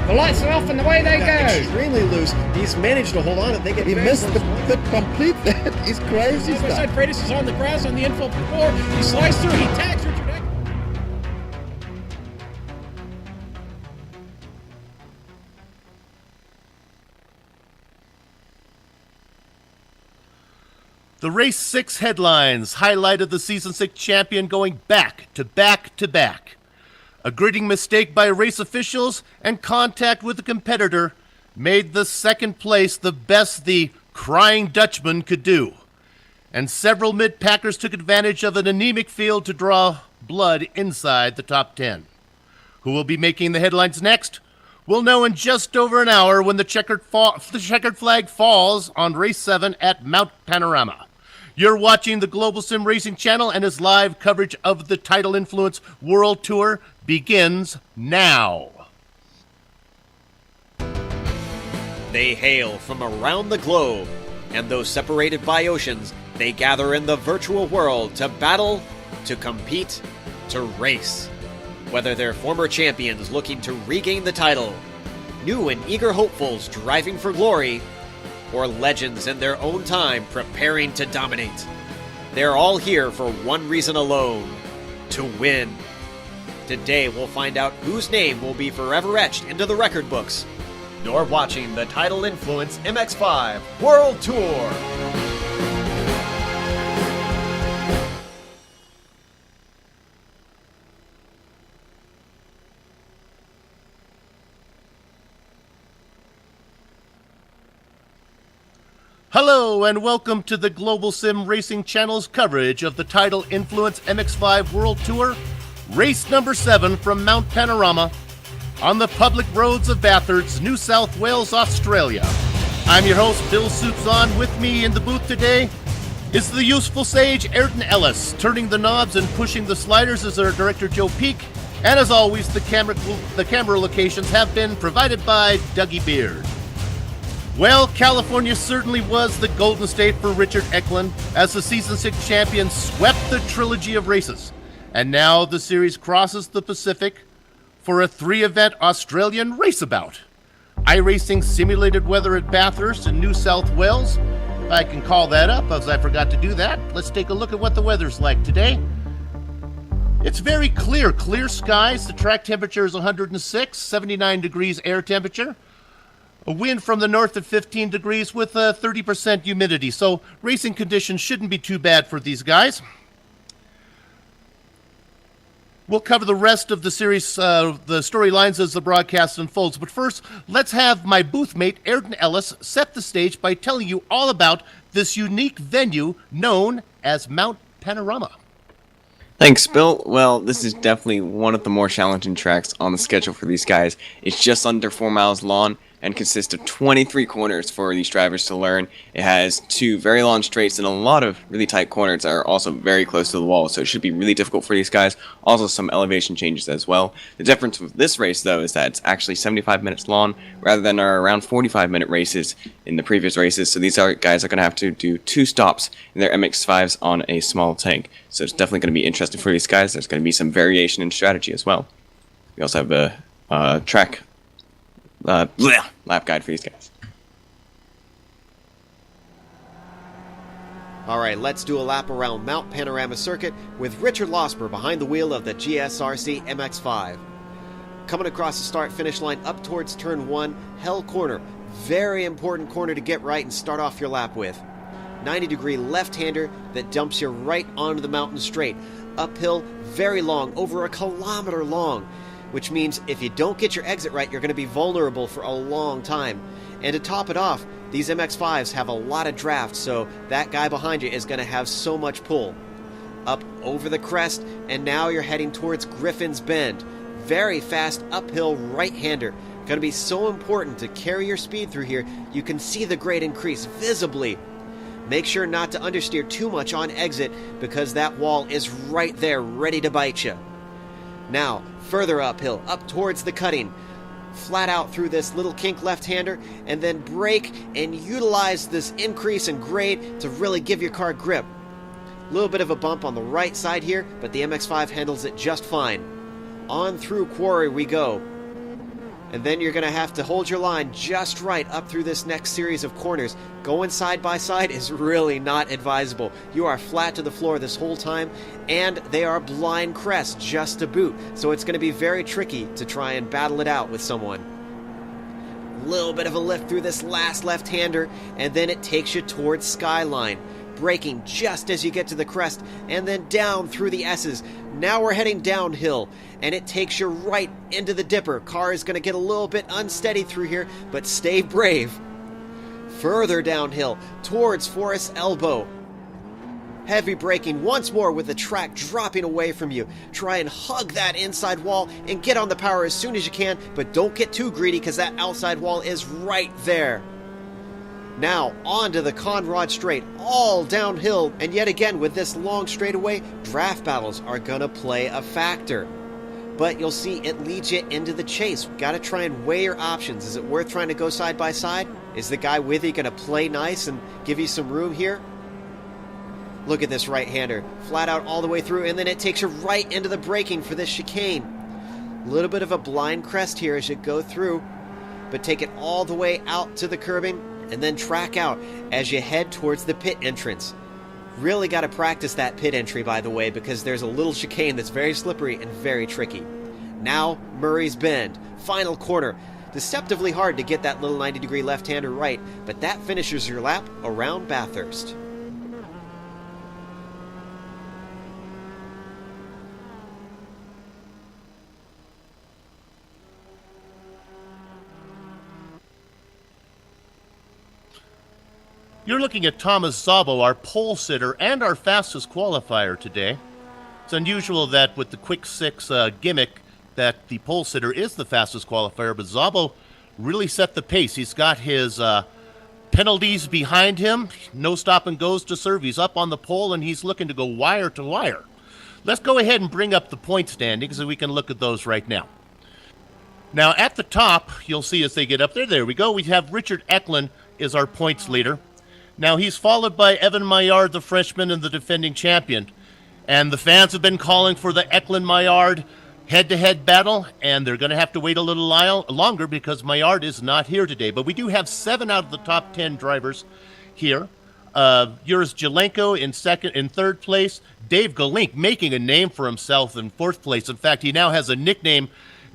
The lights are off and away they go. Extremely loose. He's managed to hold on and they get He very missed close. the complete. That is crazy As I stuff. said, Freitas is on the grass on the infield floor. He slides through, he tags Richard Eklund. The Race 6 headlines highlighted the Season 6 champion going back to back to back. A gritting mistake by race officials and contact with a competitor made the second place the best the Crying Dutchman could do. And several mid-packers took advantage of an anemic field to draw blood inside the top 10. Who will be making the headlines next? We'll know in just over an hour when the checkered flag falls on Race 7 at Mount Panorama. You're watching the Global Sim Racing Channel, and its live coverage of the Tidal Influence World Tour begins now. They hail from around the globe, and though separated by oceans, they gather in the virtual world to battle, to compete, to race. Whether they're former champions looking to regain the title, new and eager hopefuls driving for glory, or legends in their own time preparing to dominate. They're all here for one reason alone: to win. Today we'll find out whose name will be forever etched into the record books. You're watching the Tidal Influence MX-5 World Tour. Hello and welcome to the Global Sim Racing Channel's coverage of the Tidal Influence MX-5 World Tour, race number 7 from Mount Panorama on the public roads of Bathurst, New South Wales, Australia. I'm your host, Bill Soupzon. With me in the booth today is the useful sage, Ayrton Ellis. Turning the knobs and pushing the sliders is our director, Joe Peak. And as always, the camera locations have been provided by Dougie Beard. Well, California certainly was the golden state for Richard Eklund as the Season 6 champion swept the trilogy of races. And now the series crosses the Pacific for a 3-event Australian raceabout. iRacing simulated weather at Bathurst in New South Wales. If I can call that up, as I forgot to do that, let's take a look at what the weather's like today. It's very clear skies. The track temperature is 106, 79 degrees air temperature. A wind from the north at 15 degrees with 30% humidity, so racing conditions shouldn't be too bad for these guys. We'll cover the rest of the series, the storylines as the broadcast unfolds, but first, let's have my booth mate, Ayrton Ellis, set the stage by telling you all about this unique venue known as Mount Panorama. Thanks, Bill. Well, this is definitely one of the more challenging tracks on the schedule for these guys. It's just under 4 miles long and consists of 23 corners for these drivers to learn. It has 2 very long straights and a lot of really tight corners that are also very close to the wall, so it should be really difficult for these guys. Also some elevation changes as well. The difference with this race, though, is that it's actually 75 minutes long rather than our around 45-minute races in the previous races, so these guys are going to have to do 2 stops in their MX-5s on a small tank. So it's definitely going to be interesting for these guys. There's going to be some variation in strategy as well. We also have a track lap guide for these guys. Alright, let's do a lap around Mount Panorama Circuit with Richard Losper behind the wheel of the GSRC MX-5. Coming across the start-finish line up towards turn 1, Hell Corner. Very important corner to get right and start off your lap with. 90-degree left-hander that dumps you right onto the mountain straight. Uphill, very long, over 1 kilometer long, which means if you don't get your exit right, you're going to be vulnerable for a long time. And to top it off, these MX-5s have a lot of draft, so that guy behind you is going to have so much pull. Up over the crest, and now you're heading towards Griffin's Bend. Very fast uphill right-hander. Going to be so important to carry your speed through here. You can see the grade increase visibly. Make sure not to understeer too much on exit because that wall is right there ready to bite you. Now, further uphill, up towards the cutting. Flat out through this little kink left-hander, and then brake and utilize this increase in grade to really give your car grip. A little bit of a bump on the right side here, but the MX-5 handles it just fine. On through Quarry we go. And then you're going to have to hold your line just right up through this next series of corners. Going side by side is really not advisable. You are flat to the floor this whole time, and they are blind crests just to boot. So it's going to be very tricky to try and battle it out with someone. Little bit of a lift through this last left-hander, and then it takes you towards Skyline. Braking just as you get to the crest, and then down through the S's. Now we're heading downhill, and it takes you right into the dipper. Car is going to get a little bit unsteady through here, but stay brave. Further downhill, towards Forest Elbow. Heavy braking once more with the track dropping away from you. Try and hug that inside wall and get on the power as soon as you can, but don't get too greedy because that outside wall is right there. Now, onto the Conrod Straight, all downhill, and yet again with this long straightaway, draft battles are gonna play a factor. But you'll see it leads you into the chase. Gotta try and weigh your options. Is it worth trying to go side by side? Is the guy with you gonna play nice and give you some room here? Look at this right-hander, flat out all the way through, and then it takes you right into the braking for this chicane. A little bit of a blind crest here as you go through, but take it all the way out to the curbing, and then track out as you head towards the pit entrance. Really got to practice that pit entry, by the way, because there's a little chicane that's very slippery and very tricky. Now, Murray's Bend, final corner. Deceptively hard to get that little 90-degree left-hander right, but that finishes your lap around Bathurst. You're looking at Thomas Szabo, our pole sitter and our fastest qualifier today. It's unusual that with the quick six gimmick that the pole sitter is the fastest qualifier, but Szabo really set the pace. He's got his penalties behind him, no stop and goes to serve. He's up on the pole and he's looking to go wire to wire. Let's go ahead and bring up the point standings so we can look at those right now. Now at the top, you'll see as they get up there we go, we have Richard Eklund is our points leader. Now, he's followed by Evan Maillard, the freshman and the defending champion. And the fans have been calling for the Eklund-Maillard head-to-head battle, and they're going to have to wait a little longer because Maillard is not here today. But we do have 7 out of the top 10 drivers here. Yuris Jelenko in third place. Dave Galink making a name for himself in fourth place. In fact, he now has a nickname,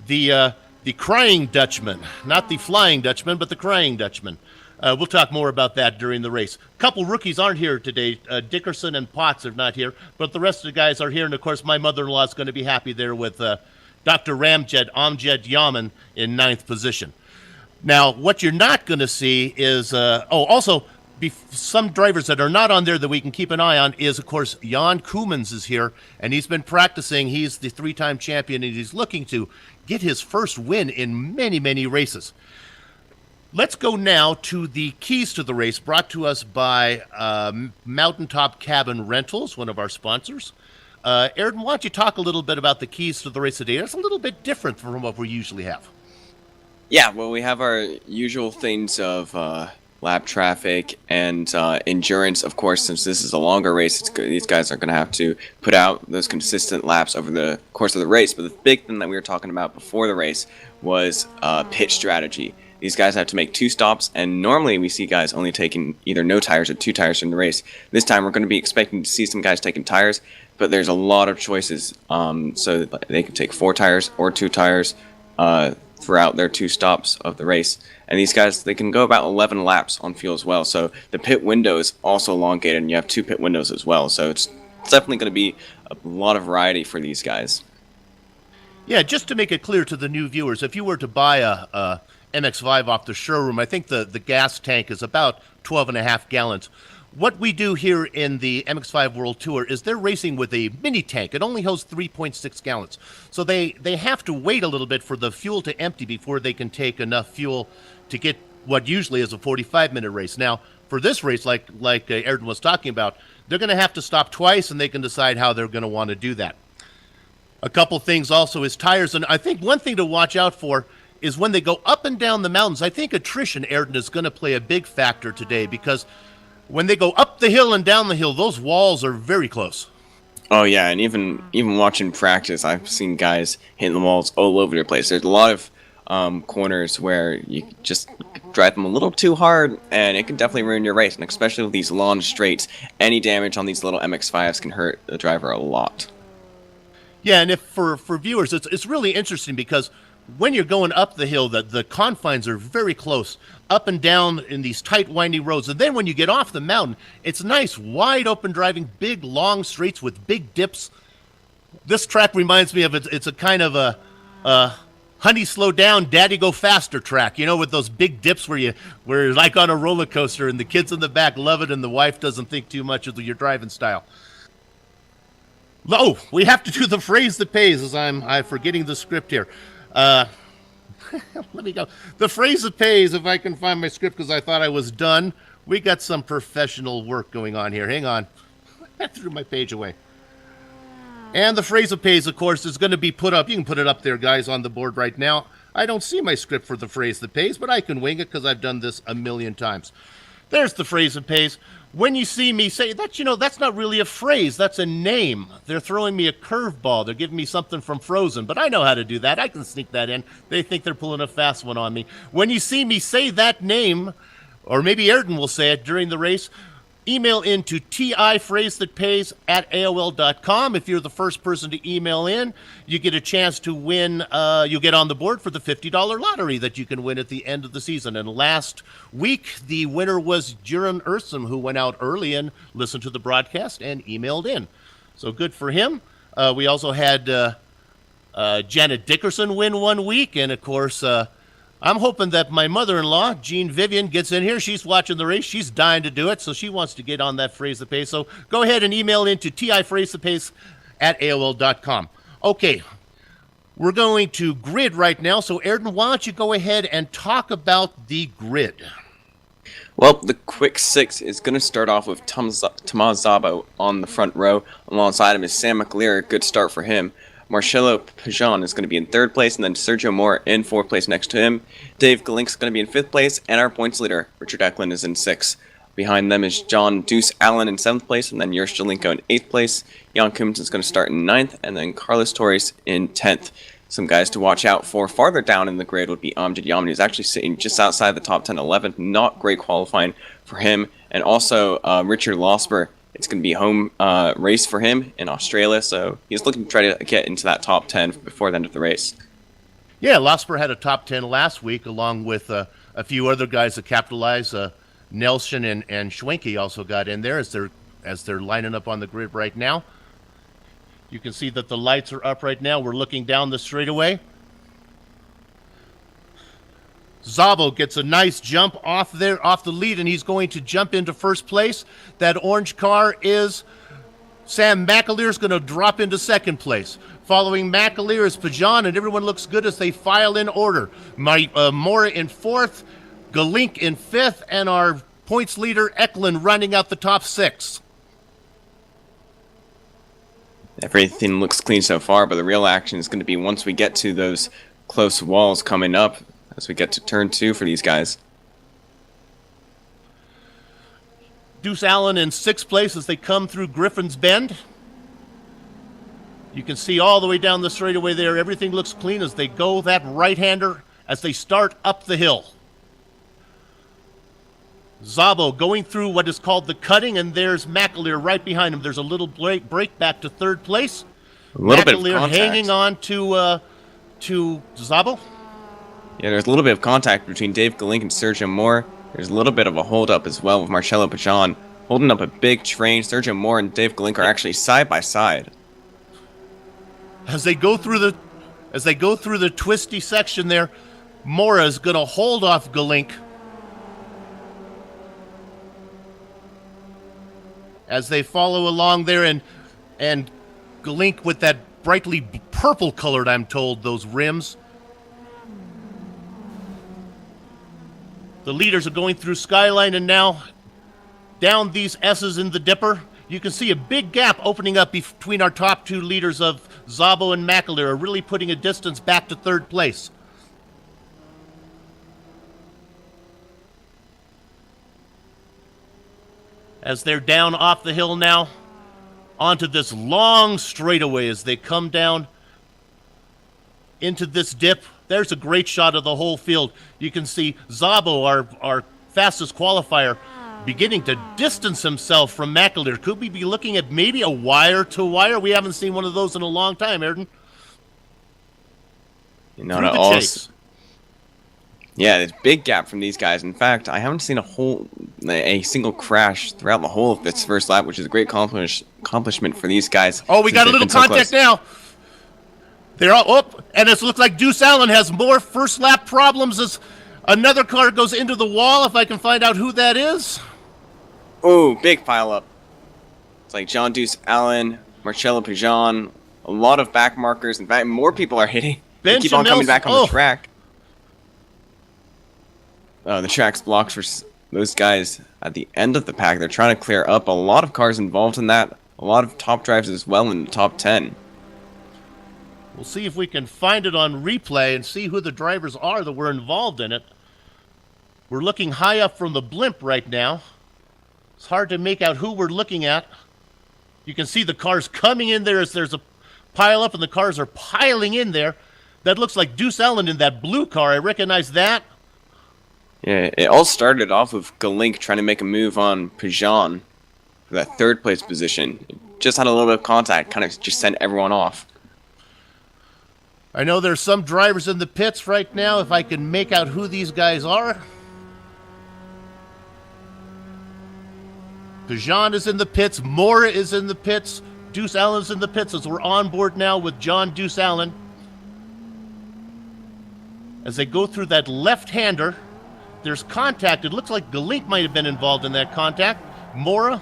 the Crying Dutchman. Not the Flying Dutchman, but the Crying Dutchman. We'll talk more about that during the race. A couple rookies aren't here today. Dickerson and Potts are not here, but the rest of the guys are here. And, of course, my mother-in-law is going to be happy there with Dr. Amjad Yaman in 9th position. Now, what you're not going to see is also some drivers that are not on there that we can keep an eye on is, of course, Jan Koemans is here, and he's been practicing. He's the 3-time champion, and he's looking to get his first win in many, many races. Let's go now to the keys to the race brought to us by Mountaintop Cabin Rentals, one of our sponsors. Ayrton, why don't you talk a little bit about the keys to the race today? It's a little bit different from what we usually have. Yeah, well, we have our usual things of lap traffic and endurance. Of course, since this is a longer race, these guys are going to have to put out those consistent laps over the course of the race. But the big thing that we were talking about before the race was pit strategy. These guys have to make 2 stops, and normally we see guys only taking either no tires or 2 tires in the race. This time we're going to be expecting to see some guys taking tires, but there's a lot of choices. So they can take 4 tires or 2 tires throughout their 2 stops of the race. And these guys, they can go about 11 laps on fuel as well. So the pit window is also elongated, and you have 2 pit windows as well. So it's definitely going to be a lot of variety for these guys. Yeah, just to make it clear to the new viewers, if you were to buy a MX-5 off the showroom, I think the gas tank is about 12.5 gallons. What we do here in the MX-5 World Tour is they're racing with a mini tank. It only holds 3.6 gallons. So they have to wait a little bit for the fuel to empty before they can take enough fuel to get what usually is a 45-minute race. Now, for this race, like Ayrton was talking about, they're going to have to stop twice, and they can decide how they're going to want to do that. A couple things also is tires, and I think one thing to watch out for is when they go up and down the mountains. I think attrition, Ayrton, is going to play a big factor today because when they go up the hill and down the hill, those walls are very close. Oh yeah, and even watching practice, I've seen guys hitting the walls all over the place. There's a lot of corners where you just drive them a little too hard, and it can definitely ruin your race. And especially with these long straights, any damage on these little MX-5s can hurt the driver a lot. Yeah, and if for viewers, it's really interesting because when you're going up the hill, the confines are very close, up and down in these tight, windy roads. And then when you get off the mountain, it's nice, wide open driving, big, long straights with big dips. This track reminds me of it's a kind of a honey, slow down, daddy, go faster track, with those big dips where you're like on a roller coaster and the kids in the back love it and the wife doesn't think too much of your driving style. Oh, we have to do the phrase that pays, as I'm forgetting the script here. Let me go. The phrase that pays, if I can find my script because I thought I was done. We got some professional work going on here. Hang on. I threw my page away. And the phrase that pays, of course, is going to be put up. You can put it up there, guys, on the board right now. I don't see my script for the phrase that pays, but I can wing it because I've done this a million times. There's the phrase that pays. When you see me say that, that's not really a phrase. That's a name. They're throwing me a curveball. They're giving me something from Frozen, but I know how to do that. I can sneak that in. They think they're pulling a fast one on me. When you see me say that name, or maybe Ayrton will say it during the race, email in to tiphrasethatpays@aol.com. If you're the first person to email in, you get a chance to win. You'll get on the board for the $50 lottery that you can win at the end of the season. And last week, the winner was Juran Ursum, who went out early and listened to the broadcast and emailed in. So good for him. We also had Janet Dickerson win one week. And, of course, I'm hoping that my mother-in-law, Jean Vivian, gets in here. She's watching the race. She's dying to do it, so she wants to get on that phrase that pays. So go ahead and email into tiphrasethatpays@aol.com. Okay, we're going to grid right now. So, Ayrton, why don't you go ahead and talk about the grid? Well, the quick six is going to start off with Tomas Szabo on the front row. Alongside him is Sam McAleer. Good start for him. Marcelo Pajon is going to be in third place, and then Sergio Moore in fourth place next to him. Dave Galink is going to be in fifth place, and our points leader, Richard Eklund, is in sixth. Behind them is John Deuce Allen in seventh place, and then Jurs Jelinko in eighth place. Jan Koemens is going to start in ninth, and then Carlos Torres in 10th. Some guys to watch out for farther down in the grid would be Amjad Yamni, who's actually sitting just outside the top 10, 11th. Not great qualifying for him. And also Richard Losper. It's going to be a home race for him in Australia, so he's looking to try to get into that top 10 before the end of the race. Yeah, Losper had a top 10 last week, along with a few other guys that capitalized. Nelson and Schwenke also got in there as they're lining up on the grid right now. You can see that the lights are up right now. We're looking down the straightaway. Szabo gets a nice jump off the lead, and he's going to jump into first place. That orange car is Sam McAleer's going to drop into second place. Following McAleer is Pajon, and everyone looks good as they file in order. Mora in fourth, Galink in fifth, and our points leader Eklund running out the top six. Everything looks clean so far, but the real action is going to be once we get to those close walls coming up as we get to turn 2 for these guys. Deuce Allen in sixth place as they come through Griffin's Bend. You can see all the way down the straightaway there. Everything looks clean as they go that right-hander as they start up the hill. Szabo going through what is called the cutting, and there's McAleer right behind him. There's a little break back to third place. A little bit of McAleer contact. hanging on to Szabo. Yeah, there's a little bit of contact between Dave Galink and Sergio Moore. There's a little bit of a hold-up as well with Marcelo Pajon holding up a big train. Sergio Moore and Dave Galink are actually side by side. As they go through the twisty section there, Mora is going to hold off Galink. As they follow along there, and Galink with that brightly purple colored, I'm told, those rims. The leaders are going through Skyline, and now down these S's in the Dipper. You can see a big gap opening up between our top two leaders of Szabo and McAleer, are really putting a distance back to third place. As they're down off the hill now, onto this long straightaway as they come down into this dip. There's a great shot of the whole field. You can see Szabo, our fastest qualifier, beginning to distance himself from McAleer. Could we be looking at maybe a wire-to-wire? We haven't seen one of those in a long time, Ayrton. Not Through at the all. chase. Yeah, there's a big gap from these guys. In fact, I haven't seen a single crash throughout the whole of this first lap, which is a great accomplishment for these guys. Oh, we got a little contact now. They're all up, and it looks like Deuce Allen has more first lap problems as another car goes into the wall. If I can find out who that is. Oh, big pile up. It's like John Deuce Allen, Marcello Pijon, a lot of back markers. In fact, more people are hitting. They keep on coming back on the track. Oh, the track's blocked for those guys at the end of the pack. They're trying to clear up. A lot of cars involved in that. A lot of top drives as well in the top 10. We'll see if we can find it on replay and see who the drivers are that were involved in it. We're looking high up from the blimp right now. It's hard to make out who we're looking at. You can see the cars coming in there as there's a pile up, and the cars are piling in there. That looks like Deuce Allen in that blue car. I recognize that. Yeah, it all started off with Galink trying to make a move on Pijon for that third place position. It just had a little bit of contact, kind of just sent everyone off. I know there's some drivers in the pits right now. If I can make out who these guys are. Pijon is in the pits. Mora is in the pits. Deuce Allen's in the pits as we're on board now with John Deuce Allen. As they go through that left-hander, there's contact. It looks like Galink might have been involved in that contact. Mora.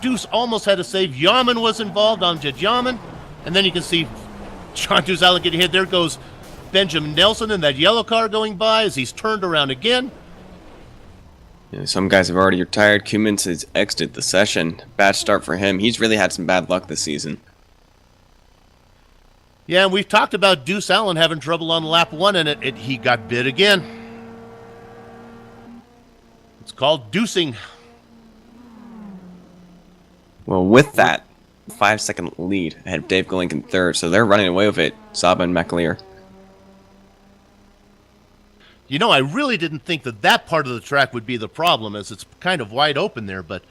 Deuce almost had a save. Yaman was involved, Amjad Yaman. And then you can see John Deuce Allen getting hit. There goes Benjamin Nelson in that yellow car going by as he's turned around again. Yeah, some guys have already retired. Cummins has exited the session. Bad start for him. He's really had some bad luck this season. Yeah, and we've talked about Deuce Allen having trouble on lap 1, and he got bit again. It's called deucing. Well, with that 5-second lead ahead of Dave Galink in third, so they're running away with it, Szabo and McAleer. You know, I really didn't think that part of the track would be the problem, as it's kind of wide open there, but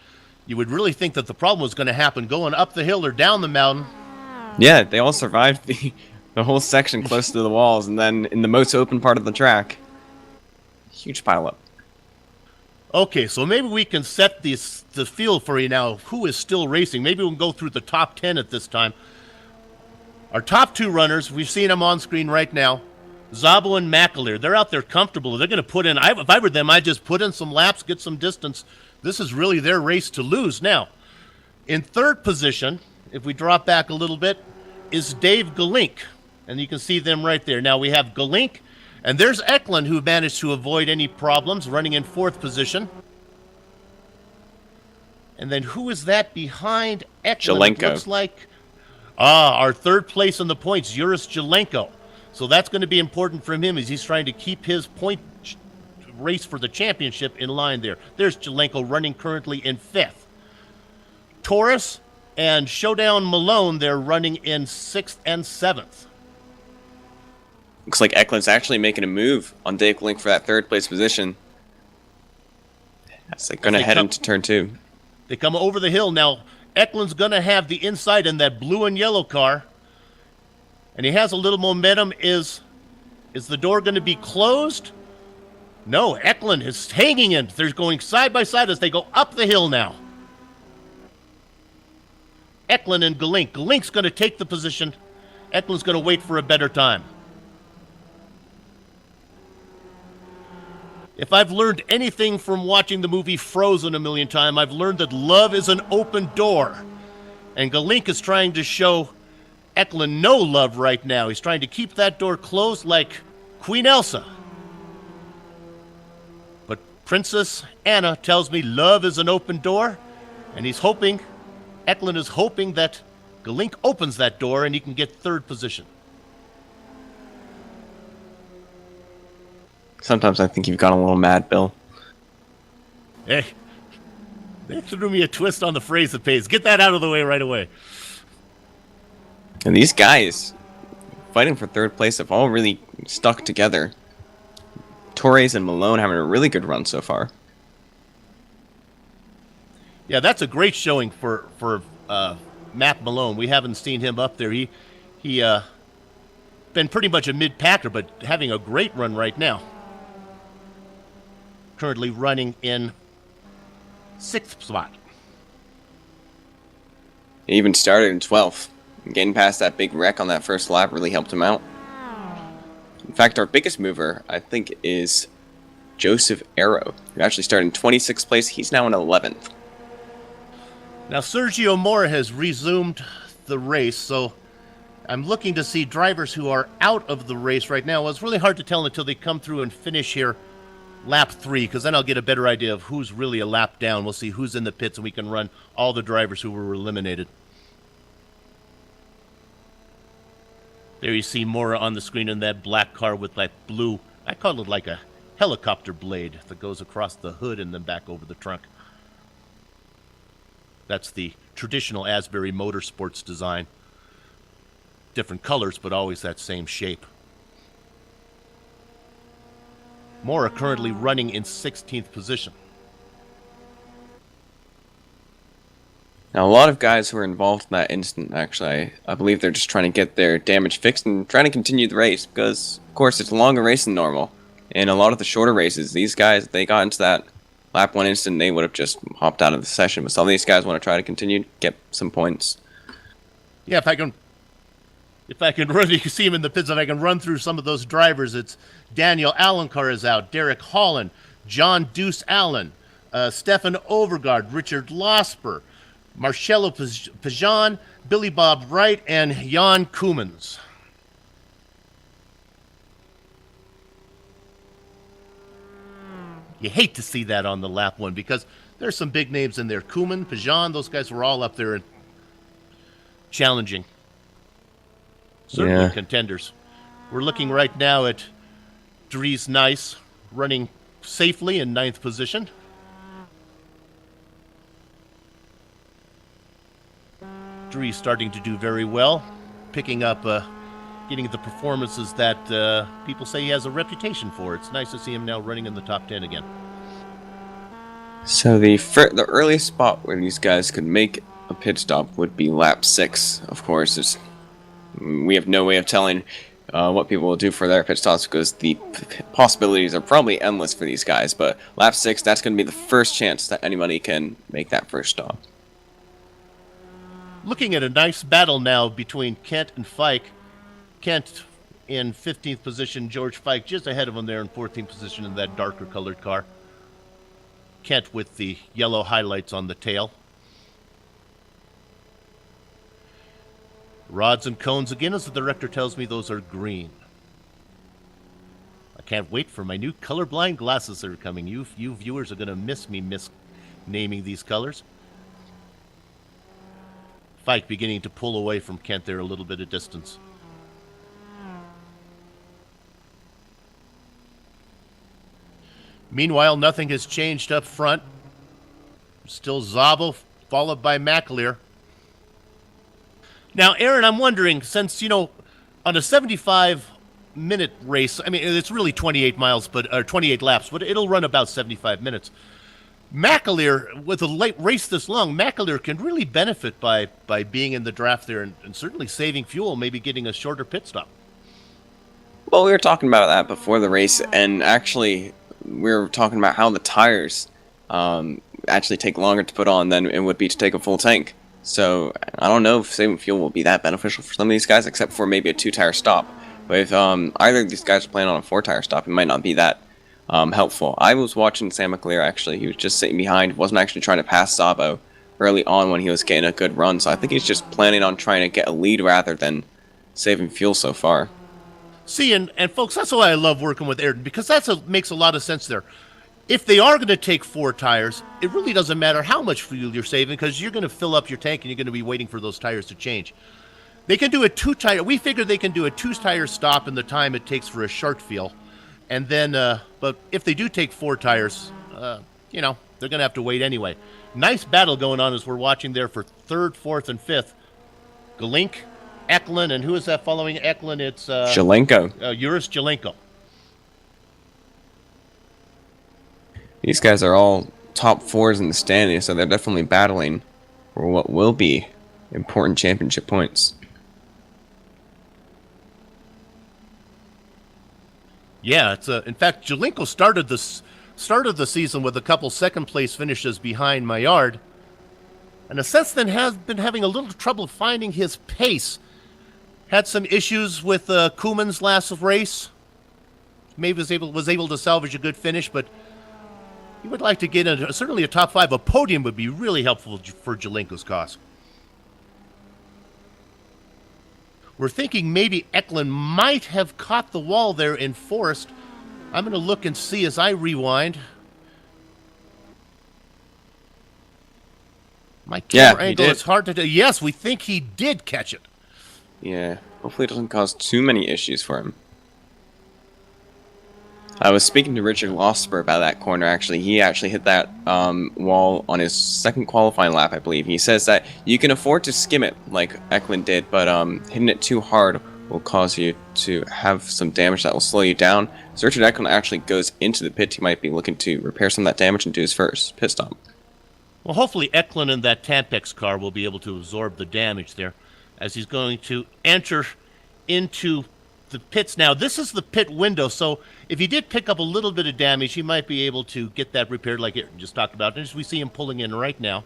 you would really think that the problem was going to happen going up the hill or down the mountain. Yeah, they all survived the whole section close to the walls, and then in the most open part of the track, huge pileup. Okay, so maybe we can set the field for you now. Who is still racing? Maybe we can go through the top 10 at this time. Our top 2 runners, we've seen them on screen right now. Szabo and McAleer, they're out there comfortable. They're going to put in, if I were them, I'd just put in some laps, get some distance. This is really their race to lose. Now, in third position, if we drop back a little bit, is Dave Galink. And you can see them right there. Now we have Galink, and there's Eklund, who managed to avoid any problems, running in fourth position. And then who is that behind Eklund? Jelenko. It looks like our third place in the points, Juris Jelenko. So that's going to be important from him as he's trying to keep his point race for the championship in line there. There's Jelenko running currently in 5th. Torres and Showdown Malone, they're running in 6th and 7th. Looks like Eklund's actually making a move on Dave Galink for that third place position. That's like going to head into turn 2. They come over the hill. Now, Eklund's going to have the inside in that blue and yellow car. And he has a little momentum. Is the door going to be closed? No, Eklund is hanging in. They're going side by side as they go up the hill now. Eklund and Galink. Galink's going to take the position. Eklund's going to wait for a better time. If I've learned anything from watching the movie Frozen a million times, I've learned that love is an open door. And Galink is trying to show Eklund no love right now. He's trying to keep that door closed like Queen Elsa. But Princess Anna tells me love is an open door, and Eklund is hoping that Galink opens that door and he can get third position. Sometimes I think you've gone a little mad, Bill. Hey, they threw me a twist on the phrase that pays. Get that out of the way right away. And these guys, fighting for third place have all really stuck together. Torres and Malone having a really good run so far. Yeah, that's a great showing for Matt Malone. We haven't seen him up there. He been pretty much a mid-packer, but having a great run right now. Currently running in 6th spot. He even started in 12th. Getting past that big wreck on that first lap really helped him out. In fact, our biggest mover, I think, is Joseph Arrow, who actually started in 26th place. He's now in 11th. Now, Sergio Mora has resumed the race, so I'm looking to see drivers who are out of the race right now. Well, it's really hard to tell until they come through and finish here lap 3, because then I'll get a better idea of who's really a lap down. We'll see who's in the pits, and we can run all the drivers who were eliminated. There you see Mora on the screen in that black car with that blue, I call it like a helicopter blade that goes across the hood and then back over the trunk. That's the traditional Asbury Motorsports design. Different colors, but always that same shape. Mora currently running in 16th position. Now, a lot of guys who are involved in that incident, actually, I believe they're just trying to get their damage fixed and trying to continue the race because, of course, it's a longer race than normal. In a lot of the shorter races, these guys, they got into that lap 1 incident, they would have just hopped out of the session. But some of these guys want to try to continue, get some points. Yeah, if I can run, you can see him in the pits. If I can run through some of those drivers, it's Daniel Alencar is out, Derek Holland, John Deuce Allen, Stefan Overgaard, Richard Losper, Marcelo Pajan, Billy Bob Wright, and Jan Koemans. You hate to see that on the lap 1 because there's some big names in there. Koeman, Pajan, those guys were all up there and challenging. Certainly contenders. We're looking right now at Dries Nice running safely in 9th position. Dries starting to do very well, picking up, getting the performances that people say he has a reputation for. It's nice to see him now running in the top 10 again. So the earliest spot where these guys could make a pit stop would be lap 6. Of course, we have no way of telling what people will do for their pit stops because the possibilities are probably endless for these guys. But lap 6, that's going to be the first chance that anybody can make that first stop. Looking at a nice battle now between Kent and Fike. Kent in 15th position, George Fike just ahead of him there in 14th position in that darker colored car. Kent with the yellow highlights on the tail. Rods and cones, again, as the director tells me, those are green. I can't wait for my new colorblind glasses that are coming. You viewers are going to miss me naming these colors. Fike beginning to pull away from Kent there a little bit of distance. Meanwhile, nothing has changed up front. Still Zabel, followed by McAleer. Now, Aaron, I'm wondering, since, on a 75-minute race, I mean, it's really 28 miles, or 28 laps, but it'll run about 75 minutes. McAleer, with a race this long, McAleer can really benefit by being in the draft there and certainly saving fuel, maybe getting a shorter pit stop. Well, we were talking about that before the race, and actually, we were talking about how the tires actually take longer to put on than it would be to take a full tank. So, I don't know if saving fuel will be that beneficial for some of these guys, except for maybe a 2-tire stop. But if either of these guys are planning on a 4-tire stop, it might not be that helpful. I was watching Sam McAleer, actually. He was just sitting behind, wasn't actually trying to pass Sabo early on when he was getting a good run. So I think he's just planning on trying to get a lead rather than saving fuel so far. See, and folks, that's why I love working with Ayrton, because makes a lot of sense there. If they are going to take 4 tires, it really doesn't matter how much fuel you're saving because you're going to fill up your tank and you're going to be waiting for those tires to change. They can do a 2-tire. We figure they can do a 2-tire stop in the time it takes for a short fill. And then, but if they do take 4 tires, they're going to have to wait anyway. Nice battle going on as we're watching there for 3rd, 4th, and 5th. Galink, Eklund, and who is that following Eklund? It's Zelenko. Uris Zelenko. These guys are all top fours in the standings, so they're definitely battling for what will be important championship points. Yeah, it's in fact, Zelenko started the season with a couple second place finishes behind Maillard, and since then has been having a little trouble finding his pace. Had some issues with Koeman's last race. Maybe was able to salvage a good finish, but he would like to get into certainly a top 5. A podium would be really helpful for Zelenko's cause. We're thinking maybe Eklund might have caught the wall there in Forest. I'm going to look and see as I rewind. My camera angle is hard to do. Yes, we think he did catch it. Yeah, hopefully it doesn't cause too many issues for him. I was speaking to Richard Losper about that corner, actually. He actually hit that wall on his second qualifying lap, I believe. He says that you can afford to skim it like Eklund did, but hitting it too hard will cause you to have some damage that will slow you down. So Richard Eklund actually goes into the pit. He might be looking to repair some of that damage and do his first pit stop. Well, hopefully Eklund in that Tampex car will be able to absorb the damage there as he's going to enter into the pits. Now, this is the pit window, so if he did pick up a little bit of damage, he might be able to get that repaired like it just talked about. And as we see him pulling in right now.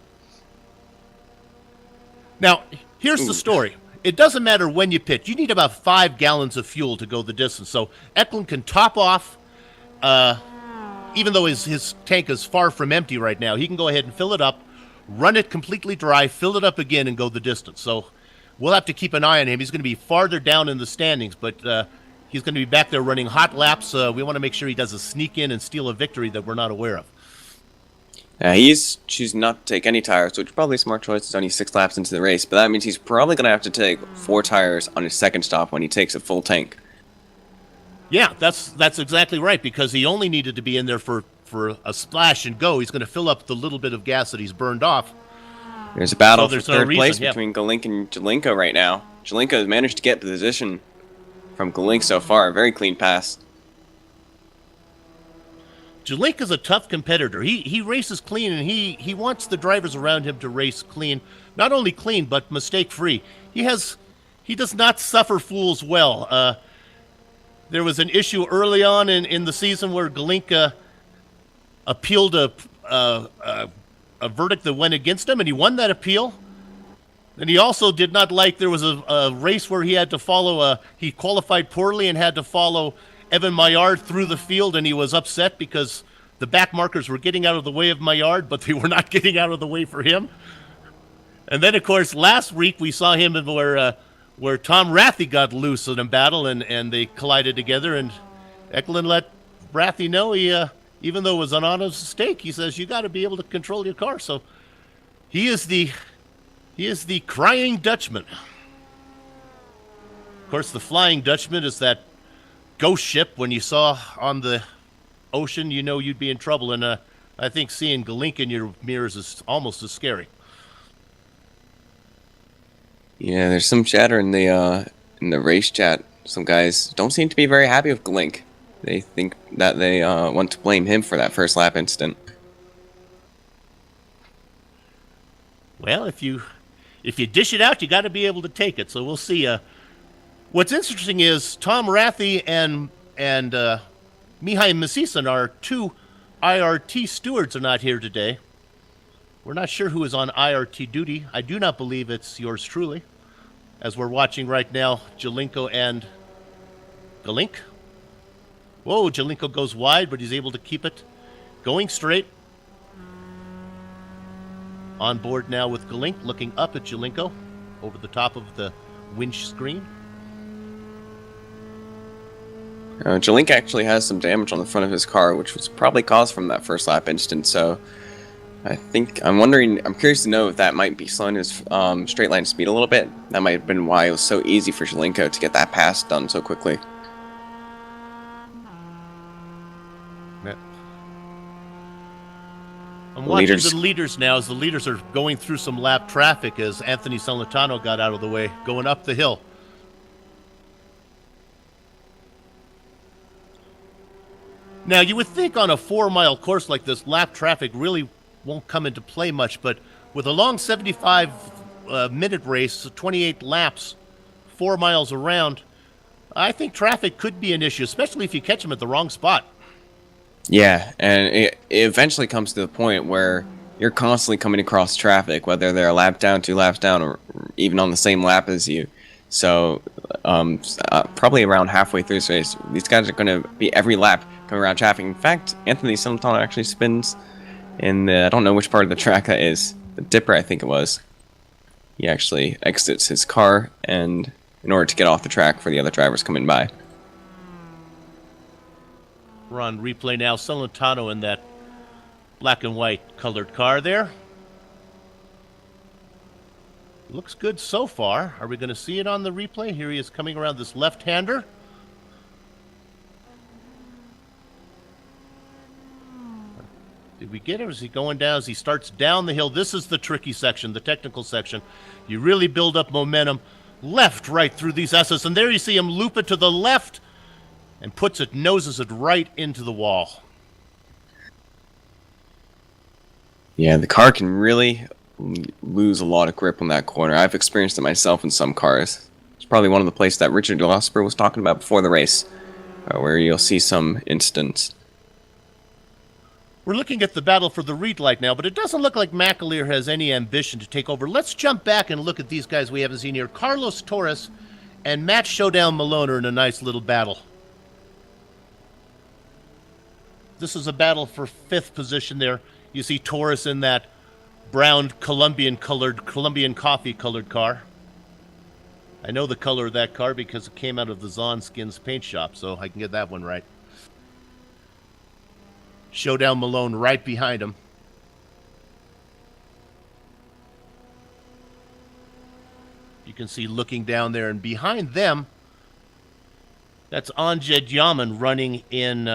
Now, here's the story. It doesn't matter when you pit. You need about 5 gallons of fuel to go the distance. So Eklund can top off, even though his tank is far from empty right now. He can go ahead and fill it up, run it completely dry, fill it up again, and go the distance. So we'll have to keep an eye on him. He's going to be farther down in the standings, but he's going to be back there running hot laps. We want to make sure he doesn't sneak in and steal a victory that we're not aware of. He's choosing not to take any tires, which is probably a smart choice. It's only 6 laps into the race, but that means he's probably going to have to take 4 tires on his second stop when he takes a full tank. Yeah, that's exactly right, because he only needed to be in there for a splash and go. He's going to fill up the little bit of gas that he's burned off. There's a battle for no third reason, place between Galink and Zelenko right now. Zelenko has managed to get position from Galink so far. Very clean pass. Zelenko is a tough competitor. He races clean, and he wants the drivers around him to race clean. Not only clean, but mistake-free. He does not suffer fools well. There was an issue early on in the season where Galink appealed a verdict that went against him, and he won that appeal. And he also did not like, there was a race where he had to follow, he qualified poorly and had to follow Evan Maillard through the field, and he was upset because the back markers were getting out of the way of Maillard, but they were not getting out of the way for him. And then, of course, last week we saw him where Tom Rathie got loose in a battle, and they collided together, and Eklund let Rathie know even though it was an honest mistake, he says, you got to be able to control your car. So he is the Crying Dutchman. Of course, the Flying Dutchman is that ghost ship. When you saw on the ocean, you know you'd be in trouble. And I think seeing Galink in your mirrors is almost as scary. Yeah, there's some chatter in the race chat. Some guys don't seem to be very happy with Galink. They think that they want to blame him for that first lap incident. Well, if you dish it out, you got to be able to take it. So we'll see. What's interesting is Tom Rathie and Mihai Masisan, our 2 IRT stewards, are not here today. We're not sure who is on IRT duty. I do not believe it's yours truly, as we're watching right now, Zelenko and Galink. Whoa, Zelenko goes wide, but he's able to keep it going straight. On board now with Galink, looking up at Zelenko over the top of the winch screen. Zelenko actually has some damage on the front of his car, which was probably caused from that first lap incident. So I'm curious to know if that might be slowing his straight line speed a little bit. That might have been why it was so easy for Zelenko to get that pass done so quickly. I'm watching the leaders now as the leaders are going through some lap traffic as Anthony Salentano got out of the way, going up the hill. Now, you would think on a 4-mile course like this, lap traffic really won't come into play much, but with a long 75-minute race, 28 laps, 4 miles around, I think traffic could be an issue, especially if you catch them at the wrong spot. Yeah, and it eventually comes to the point where you're constantly coming across traffic, whether they're a lap down, 2 laps down, or even on the same lap as you. So probably around halfway through this race, these guys are going to be every lap coming around traffic. In fact, Anthony Santana actually spins in the, I don't know which part of the track that is, the dipper I think it was. He actually exits his car and in order to get off the track for the other drivers coming by. We're on replay now. Celentano in that black and white colored car there. Looks good so far. Are we going to see it on the replay? Here he is coming around this left-hander. Did we get it? Or is he going down as he starts down the hill? This is the tricky section, the technical section. You really build up momentum left, right through these S's. And there you see him loop it to the left and noses it right into the wall. Yeah, the car can really lose a lot of grip on that corner. I've experienced it myself in some cars. It's probably one of the places that Richard Losper was talking about before the race, where you'll see some incidents. We're looking at the battle for the reed light now, but it doesn't look like McAleer has any ambition to take over. Let's jump back and look at these guys we haven't seen here. Carlos Torres and Matt Showdown Malone are in a nice little battle. This is a battle for 5th position there. You see Torres in that brown Colombian coffee colored car. I know the color of that car because it came out of the Zon Skins paint shop, so I can get that one right. Showdown Malone right behind him. You can see looking down there, and behind them, that's Anjed Yaman running in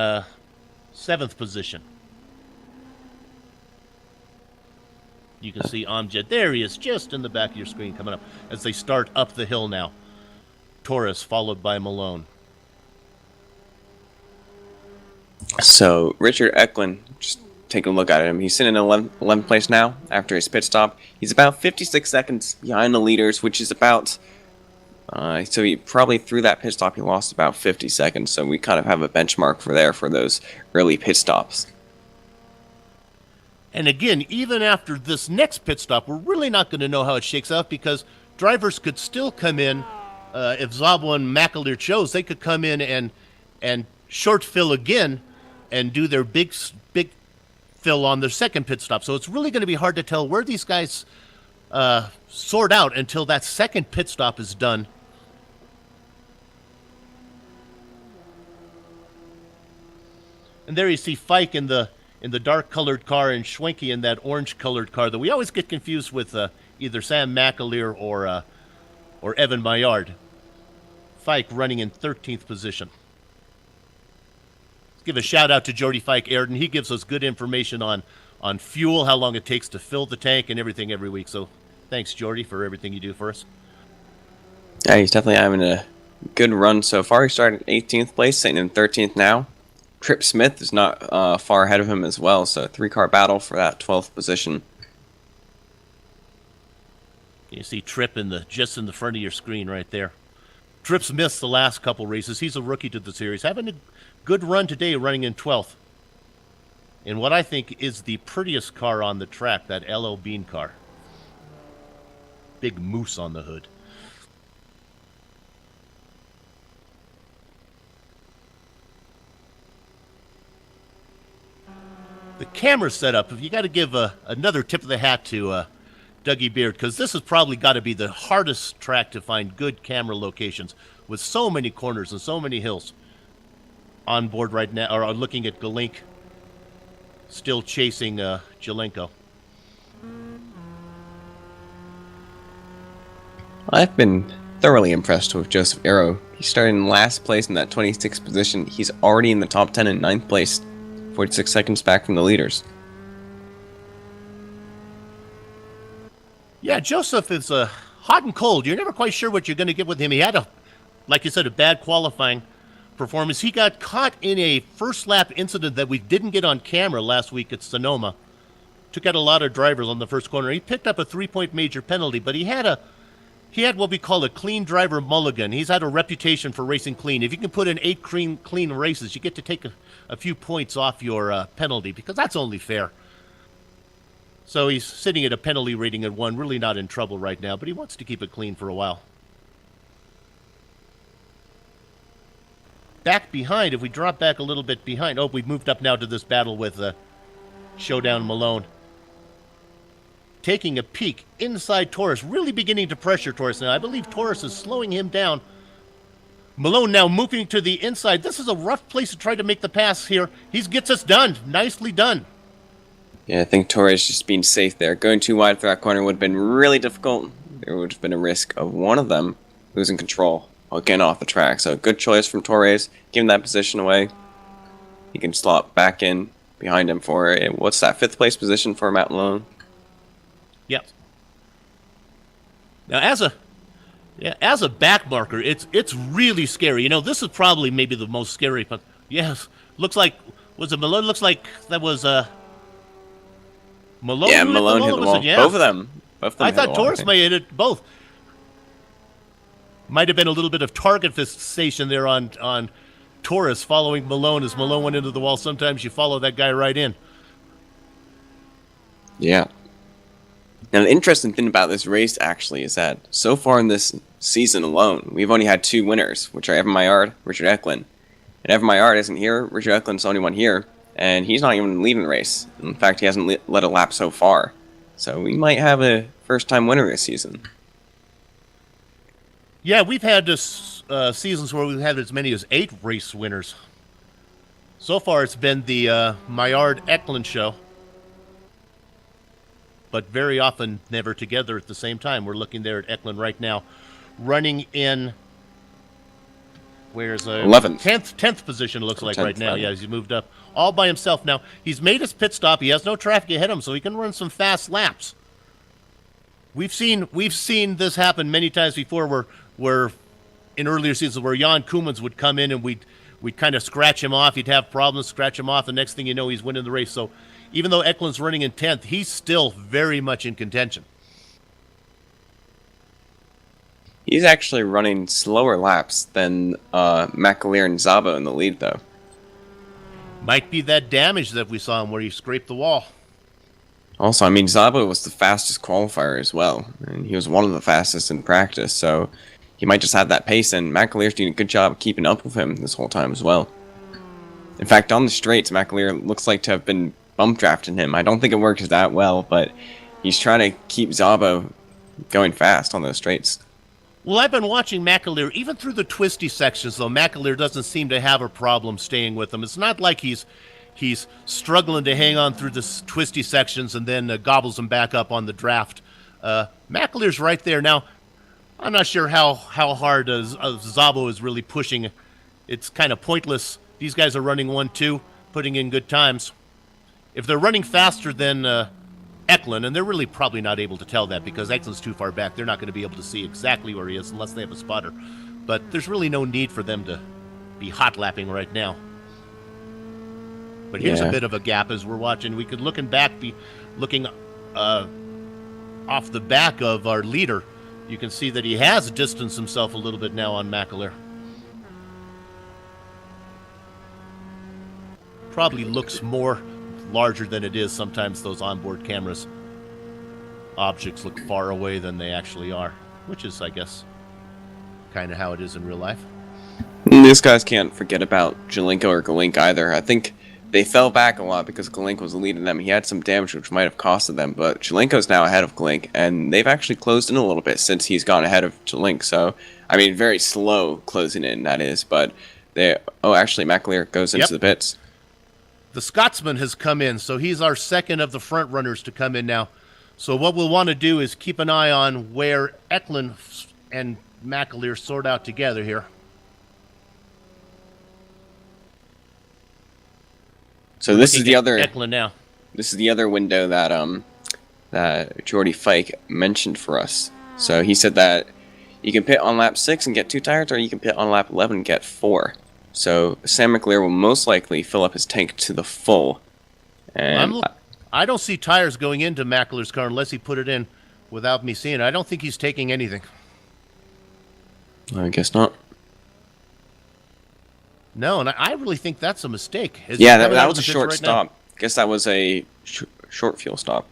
7th position. You can see Amjad. There he is, just in the back of your screen coming up as they start up the hill now. Torres followed by Malone. So Richard Eklund, just take a look at him. He's sitting in 11th place now after his pit stop. He's about 56 seconds behind the leaders, which is about... so he probably through that pit stop he lost about 50 seconds. So we kind of have a benchmark for those early pit stops. And again, even after this next pit stop, we're really not going to know how it shakes out because drivers could still come in. If Szabo and McAleer chose, they could come in and short fill again and do their big fill on their second pit stop. So it's really going to be hard to tell where these guys sort out until that second pit stop is done. And there you see Fike in the dark-colored car and Schwenke in that orange-colored car that we always get confused with either Sam McAleer or Evan Maillard. Fike running in 13th position. Let's give a shout-out to Jordy Fike Ayrton. He gives us good information on fuel, how long it takes to fill the tank, and everything every week. So thanks, Jordy, for everything you do for us. Yeah, he's definitely having a good run so far. He started 18th place, sitting in 13th now. Trip Smith is not far ahead of him as well, so 3-car battle for that 12th position. You see Trip just in the front of your screen right there. Trip's missed the last couple races. He's a rookie to the series. Having a good run today, running in 12th. In what I think is the prettiest car on the track, that LL Bean car. Big moose on the hood. The camera setup, if you got to give another tip of the hat to Dougie Beard, because this has probably got to be the hardest track to find good camera locations with so many corners and so many hills. On board right now, or looking at Galink, still chasing Jelenko. I've been thoroughly impressed with Joseph Arrow. He started in last place in that 26th position. He's already in the top 10 in 9th place. 46 seconds back from the leaders. Yeah, Joseph is hot and cold. You're never quite sure what you're going to get with him. He had like you said, a bad qualifying. performance. He got caught in a first lap incident that we didn't get on camera last week at Sonoma. Took out a lot of drivers on the first corner. He picked up a 3-point major penalty, but he had what we call a clean driver mulligan. He's had a reputation for racing clean. If you can put in 8 clean races, you get to take a few points off your penalty, because that's only fair. So he's sitting at a penalty rating at 1, really not in trouble right now, but he wants to keep it clean for a while. Back behind, if we drop back a little bit behind, oh, we've moved up now to this battle with Showdown Malone. Taking a peek inside Torres, really beginning to pressure Torres now. I believe Torres is slowing him down. Malone now moving to the inside. This is a rough place to try to make the pass here. He gets us done. Nicely done. Yeah, I think Torres just being safe there. Going too wide for that corner would have been really difficult. There would have been a risk of one of them losing control while getting off the track. So good choice from Torres, giving that position away. He can slot back in behind him for, what's that, 5th place position for Matt Malone? Yep. Now, as a back marker, it's really scary. You know, this is probably maybe the most scary. But yes, looks like, was it Malone? Looks like that was Malone. Yeah, Malone hit the wall. Yeah. Both of them. I thought Torres may have hit it both. Might have been a little bit of target fixation there on Torres following Malone as Malone went into the wall. Sometimes you follow that guy right in. Yeah. Now, the interesting thing about this race, actually, is that so far in this season alone, we've only had 2 winners, which are Evan Maillard, Richard Ecklund. And Evan Maillard isn't here. Richard Ecklund's the only one here. And he's not even leading the race. In fact, he hasn't led a lap so far. So we might have a first-time winner this season. Yeah, we've had seasons where we've had as many as 8 race winners. So far, it's been the Maillard-Ecklund show. But very often never together at the same time. We're looking there at Ecklund right now, running in, where's 11th. 10th position, it looks like 10th, right now. right. Yeah, he's moved up all by himself now. He's made his pit stop. He has no traffic ahead of him, so he can run some fast laps. We've seen this happen many times before, where in earlier seasons where Jan Koemans would come in and we'd kind of scratch him off. He'd have problems, scratch him off. The next thing you know, he's winning the race. So even though Ecklund's running in 10th, he's still very much in contention. He's actually running slower laps than McAleer and Szabo in the lead, though. Might be that damage that we saw him where he scraped the wall. Also, I mean, Szabo was the fastest qualifier as well, and he was one of the fastest in practice, so he might just have that pace, and McAleer's doing a good job keeping up with him this whole time as well. In fact, on the straights, McAleer looks like to have been bump drafting him. I don't think it worked that well, but he's trying to keep Szabo going fast on those straights. Well, I've been watching McAleer, even through the twisty sections, though. McAleer doesn't seem to have a problem staying with them. It's not like he's struggling to hang on through the twisty sections and then gobbles them back up on the draft. McAleer's right there. Now, I'm not sure how hard Szabo is really pushing. It's kind of pointless. These guys are running 1-2, putting in good times. If they're running faster than Ecklund, and they're really probably not able to tell that because Ecklund's too far back, they're not going to be able to see exactly where he is unless they have a spotter. But there's really no need for them to be hot lapping right now. But here's a bit of a gap as we're watching. We could looking off the back of our leader. You can see that he has distanced himself a little bit now on McAleer. Probably looks more larger than it is. Sometimes those onboard cameras objects look far away than they actually are, which is, I guess, kind of how it is in real life. These guys can't forget about Jelinko or Galink either. I think they fell back a lot because Galink was leading them. He had some damage which might have costed them, but Jelinko's now ahead of Galink, and they've actually closed in a little bit since he's gone ahead of Jelink. So, I mean, very slow closing in, that is, but they... Oh, actually, McAleer goes into the pits. The Scotsman has come in, so he's our second of the front runners to come in now. So what we'll want to do is keep an eye on where Ecklund and McAleer sort out together here. So this is the other Ecklund now. This is the other window that that Jordy Fike mentioned for us. So he said that you can pit on lap 6 and get 2 tires, or you can pit on lap 11 and get 4. So Sam McAleer will most likely fill up his tank to the full. And I don't see tires going into McAleer's car unless he put it in without me seeing it. I don't think he's taking anything. I guess not. No, and I really think that's a mistake. Yeah, that was a short stop. I guess that was a short fuel stop.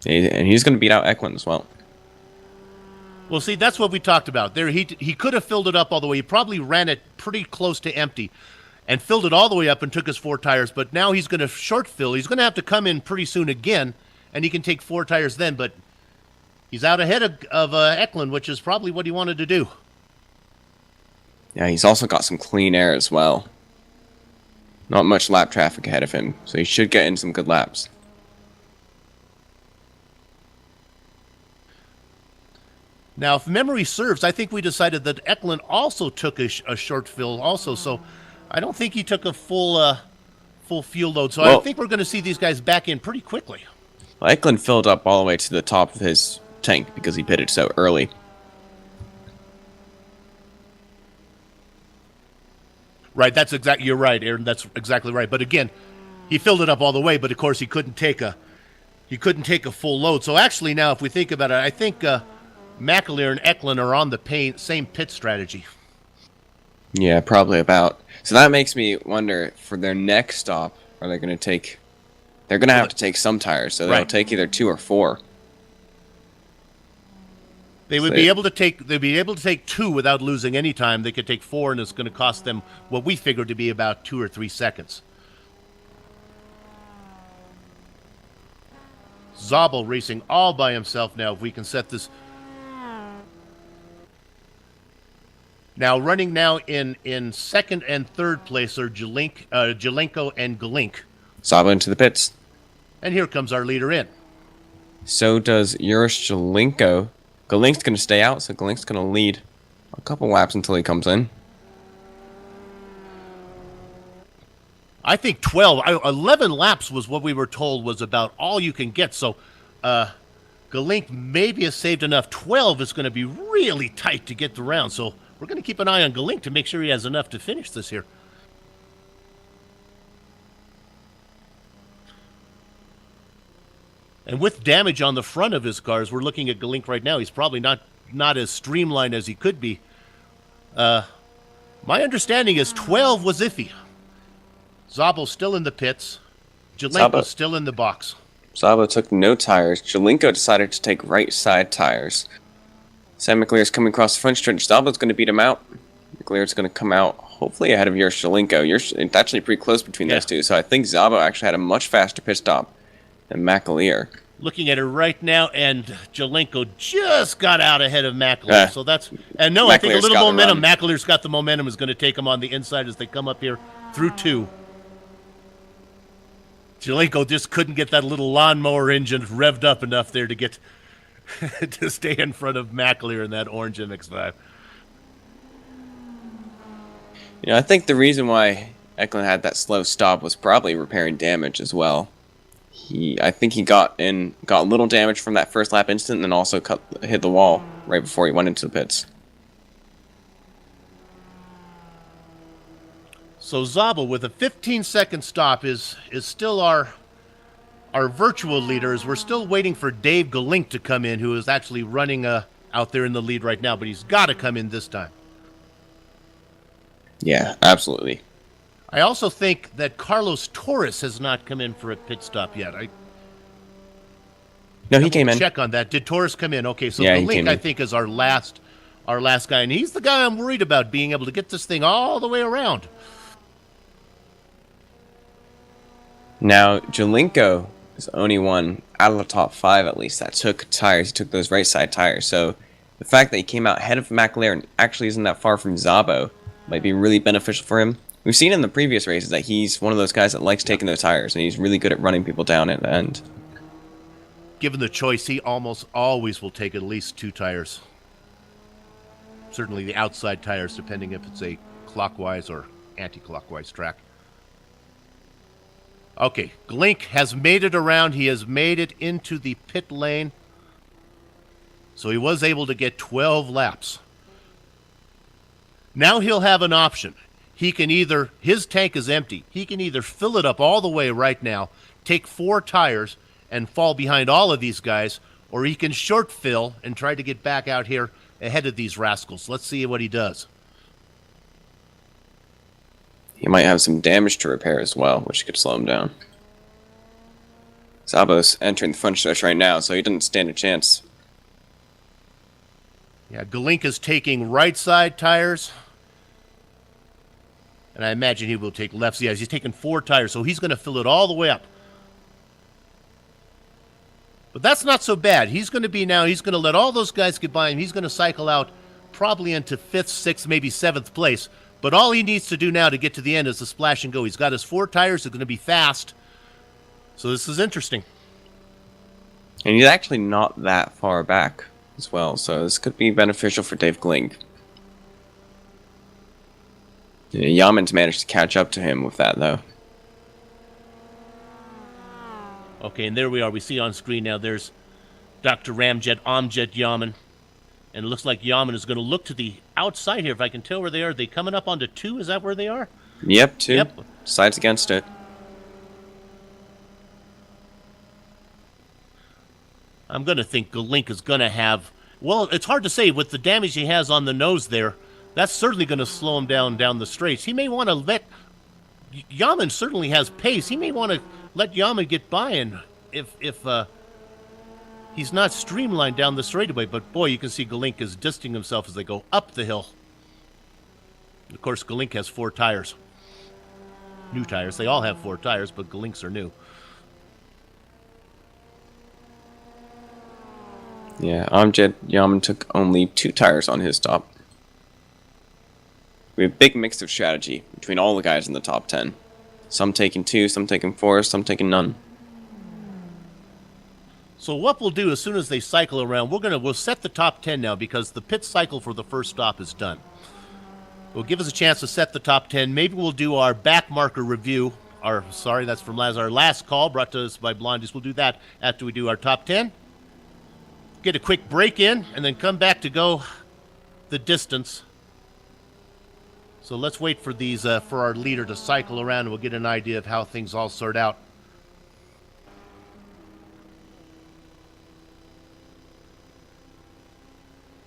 And he's going to beat out Eklund as well. Well, see, that's what we talked about. There, he could have filled it up all the way. He probably ran it pretty close to empty and filled it all the way up and took his 4 tires. But now he's going to short fill. He's going to have to come in pretty soon again, and he can take 4 tires then. But he's out ahead of Eklund, which is probably what he wanted to do. Yeah, he's also got some clean air as well. Not much lap traffic ahead of him, so he should get in some good laps. Now, if memory serves, I think we decided that Eklund also took a short fill also, so I don't think he took a full fuel load. So I think we're going to see these guys back in pretty quickly. Well, Eklund filled up all the way to the top of his tank because he pitted so early. Right, you're right, Aaron, that's exactly right. But again, he filled it up all the way, but of course he couldn't take a full load. So actually now, if we think about it, I think McAleer and Eklund are on the same pit strategy. Yeah, probably about. So that makes me wonder, for their next stop, are they going to take... They're going to have to take some tires, so they'll take either 2 or 4. They would be able to take 2 without losing any time. They could take 4, and it's going to cost them what we figured to be about 2 or 3 seconds. Zabel racing all by himself now, if we can set this. Now, running now in second and third place are Jelenko and Galink. Zabel into the pits. And here comes our leader in. So does Uros Jelenko. Galink's going to stay out, so Galink's going to lead a couple laps until he comes in. I think 11 laps was what we were told was about all you can get. So Galink maybe has saved enough. 12 is going to be really tight to get the round. So we're going to keep an eye on Galink to make sure he has enough to finish this here. And with damage on the front of his cars, we're looking at Galink right now. He's probably not as streamlined as he could be. My understanding is 12 was iffy. Zabel's still in the pits. Jelenko's still in the box. Zabel took no tires. Jelenko decided to take right side tires. Sam McAleer's coming across the front stretch. Zabel's going to beat him out. McAleer's going to come out hopefully ahead of Uros Jelenko. It's actually pretty close between those two, so I think Zabel actually had a much faster pit stop than McAleer. Looking at it right now, and Jelenko just got out ahead of McAleer. So that's... And no, I think a little momentum. McAleer's got the momentum, is going to take him on the inside as they come up here through 2. Jelenko just couldn't get that little lawnmower engine revved up enough there to get to stay in front of McAleer in that orange MX-5. You know, I think the reason why Eklund had that slow stop was probably repairing damage as well. I think he got a little damage from that first lap incident, and then also hit the wall right before he went into the pits. So Zabel with a 15-second stop is still our virtual leaders. We're still waiting for Dave Galink to come in, who is actually running out there in the lead right now, but he's got to come in this time. Yeah, absolutely. I also think that Carlos Torres has not come in for a pit stop yet. No, he came in. Check on that. Did Torres come in? Okay, so yeah, Galink, I think, is our last guy, and he's the guy I'm worried about being able to get this thing all the way around. Now, Jelenko is the only one out of the top 5, at least, that took tires. He took those right side tires. So the fact that he came out ahead of McAleer and actually isn't that far from Zabel might be really beneficial for him. We've seen in the previous races that he's one of those guys that likes taking those tires, and he's really good at running people down at the end. Given the choice, he almost always will take at least 2 tires. Certainly the outside tires, depending if it's a clockwise or anti-clockwise track. Okay, Galink has made it around. He has made it into the pit lane. So he was able to get 12 laps. Now he'll have an option. He can either, his tank is empty, he can either fill it up all the way right now, take 4 tires, and fall behind all of these guys, or he can short fill and try to get back out here ahead of these rascals. Let's see what he does. He might have some damage to repair as well, which could slow him down. Szabo's entering the front stretch right now, so he doesn't stand a chance. Yeah, Galinka's taking right side tires. And I imagine he will take left. Yeah, he's taking 4 tires, so he's going to fill it all the way up. But that's not so bad. He's going to let all those guys get by him. He's going to cycle out probably into 5th, 6th, maybe 7th place. But all he needs to do now to get to the end is to splash and go. He's got his 4 tires. They're going to be fast. So this is interesting. And he's actually not that far back as well, so this could be beneficial for Dave Glink. Yaman's managed to catch up to him with that, though. Okay, and there we are. We see on screen now there's Dr. Ramjet, Amjet Yaman. And it looks like Yaman is going to look to the outside here. If I can tell where they are. Are they coming up onto 2? Is that where they are? Yep, 2. Yep. Sides against it. I'm going to think Galink is going to have... Well, it's hard to say. With the damage he has on the nose there, that's certainly going to slow him down the straights. He may want to let... Yaman certainly has pace. He may want to let Yaman get by and if he's not streamlined down the straightaway. But boy, you can see Galink is distancing himself as they go up the hill. Of course, Galink has 4 tires. New tires. They all have 4 tires, but Galink's are new. Yeah, Amjet Yaman took only 2 tires on his stop. We have a big mix of strategy between all the guys in the top 10. Some taking 2, some taking 4, some taking none. So what we'll do as soon as they cycle around, we'll set the top 10 now because the pit cycle for the first stop is done. It'll give us a chance to set the top 10. Maybe we'll do our back marker review. That's from our last call brought to us by Blondies. We'll do that after we do our top 10. Get a quick break in and then come back to go the distance. So let's wait for these for our leader to cycle around and we'll get an idea of how things all sort out.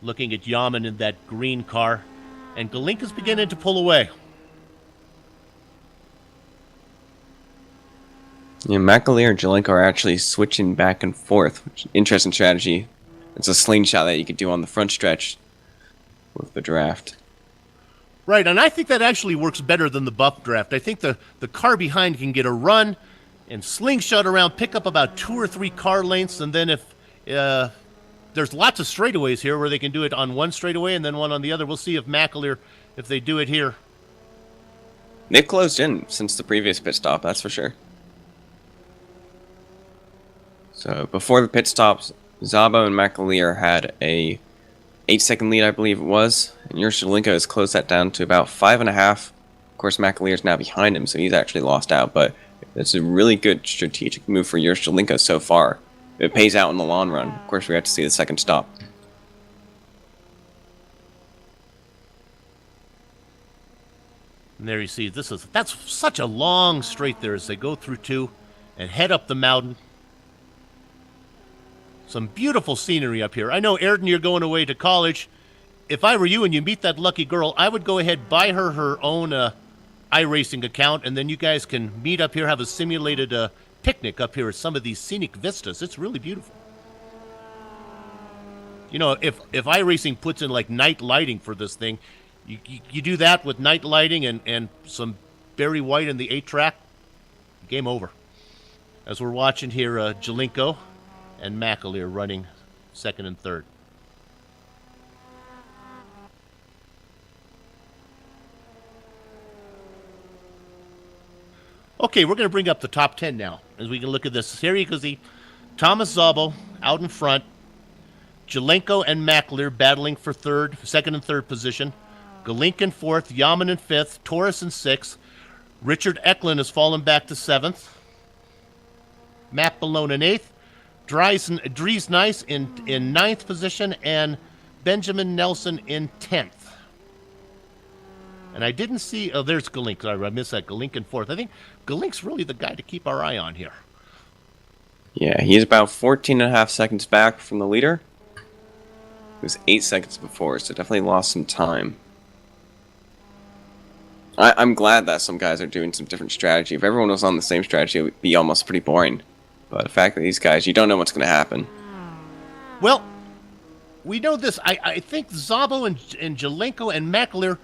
Looking at Yaman in that green car, and Galink is beginning to pull away. Yeah, McAleer and Jalenko are actually switching back and forth, which is an interesting strategy. It's a slingshot that you could do on the front stretch with the draft. Right, and I think that actually works better than the buff draft. I think the car behind can get a run and slingshot around, pick up about 2 or 3 car lengths, and then if there's lots of straightaways here where they can do it on one straightaway and then one on the other. We'll see if McAleer, if they do it here. They've closed in since the previous pit stop, that's for sure. So before the pit stops, Szabo and McAleer had a 8-second lead, I believe it was, and Jalenko has closed that down to about 5.5. Of course, McAleer's now behind him, so he's actually lost out, but it's a really good strategic move for Jalenko so far. It pays out in the long run. Of course, we have to see the second stop. And there you see, that's such a long straight there as they go through 2 and head up the mountain. Some beautiful scenery up here. I know, Ayrton, you're going away to college. If I were you and you meet that lucky girl, I would go ahead, buy her own iRacing account, and then you guys can meet up here, have a simulated picnic up here at some of these scenic vistas. It's really beautiful. You know, if iRacing puts in like night lighting for this thing, you do that with night lighting and some Barry White in the 8-track, game over. As we're watching here, Jalenko and McAleer running 2nd and 3rd. Okay, we're going to bring up the top 10 now, as we can look at this. Here you can see Thomas Szabo out in front, Jalenko and McAleer battling for 2nd and 3rd position, Galink in 4th, Yaman in 5th, Torres in 6th, Richard Eklund has fallen back to 7th, Matt Malone in 8th, Dries Nice in 9th position, and Benjamin Nelson in 10th. And I didn't see... Oh, there's Galink. Sorry, I missed that. Galink in fourth. I think Galink's really the guy to keep our eye on here. Yeah, he's about 14.5 seconds back from the leader. It was 8 seconds before, so definitely lost some time. I'm glad that some guys are doing some different strategy. If everyone was on the same strategy, it would be almost pretty boring. But the fact that these guys, you don't know what's going to happen. Well, we know this. I think Szabo and Jelenko and Mackler,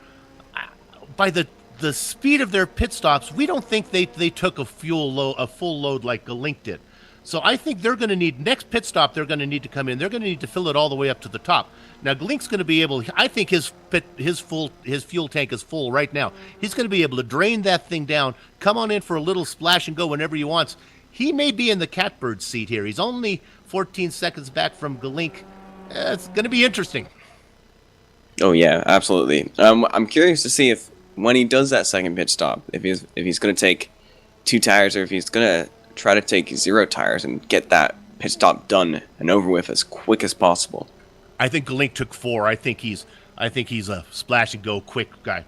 by the speed of their pit stops, we don't think they took a full load like Galink did. So I think they're going to need, next pit stop, they're going to need to come in. They're going to need to fill it all the way up to the top. Now, Galink's going to be able, I think his fuel tank is full right now. He's going to be able to drain that thing down, come on in for a little splash and go whenever he wants. He may be in the catbird seat here. He's only 14 seconds back from Galink. It's going to be interesting. Oh, yeah, absolutely. I'm curious to see if, when he does that second pit stop, if he's going to take 2 tires or if he's going to try to take 0 tires and get that pit stop done and over with as quick as possible. I think Galink took 4. I think he's a splash and go quick guy.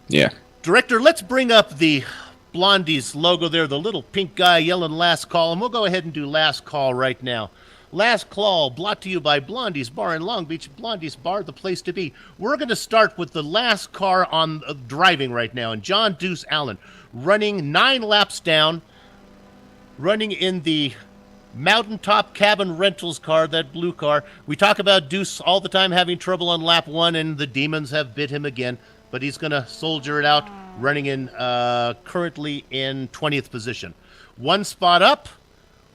Yeah. Director, let's bring up the Blondie's logo there, the little pink guy yelling last call, and we'll go ahead and do last call right now. Last call brought to you by Blondie's Bar in Long Beach. Blondie's Bar, the place to be. We're going to start with the last car on driving right now, and John Deuce Allen running 9 laps down, running in the Mountaintop Cabin Rentals car, that blue car. We talk about Deuce all the time having trouble on lap 1, and the demons have bit him again, but he's going to soldier it out, running in currently in 20th position. 1 spot up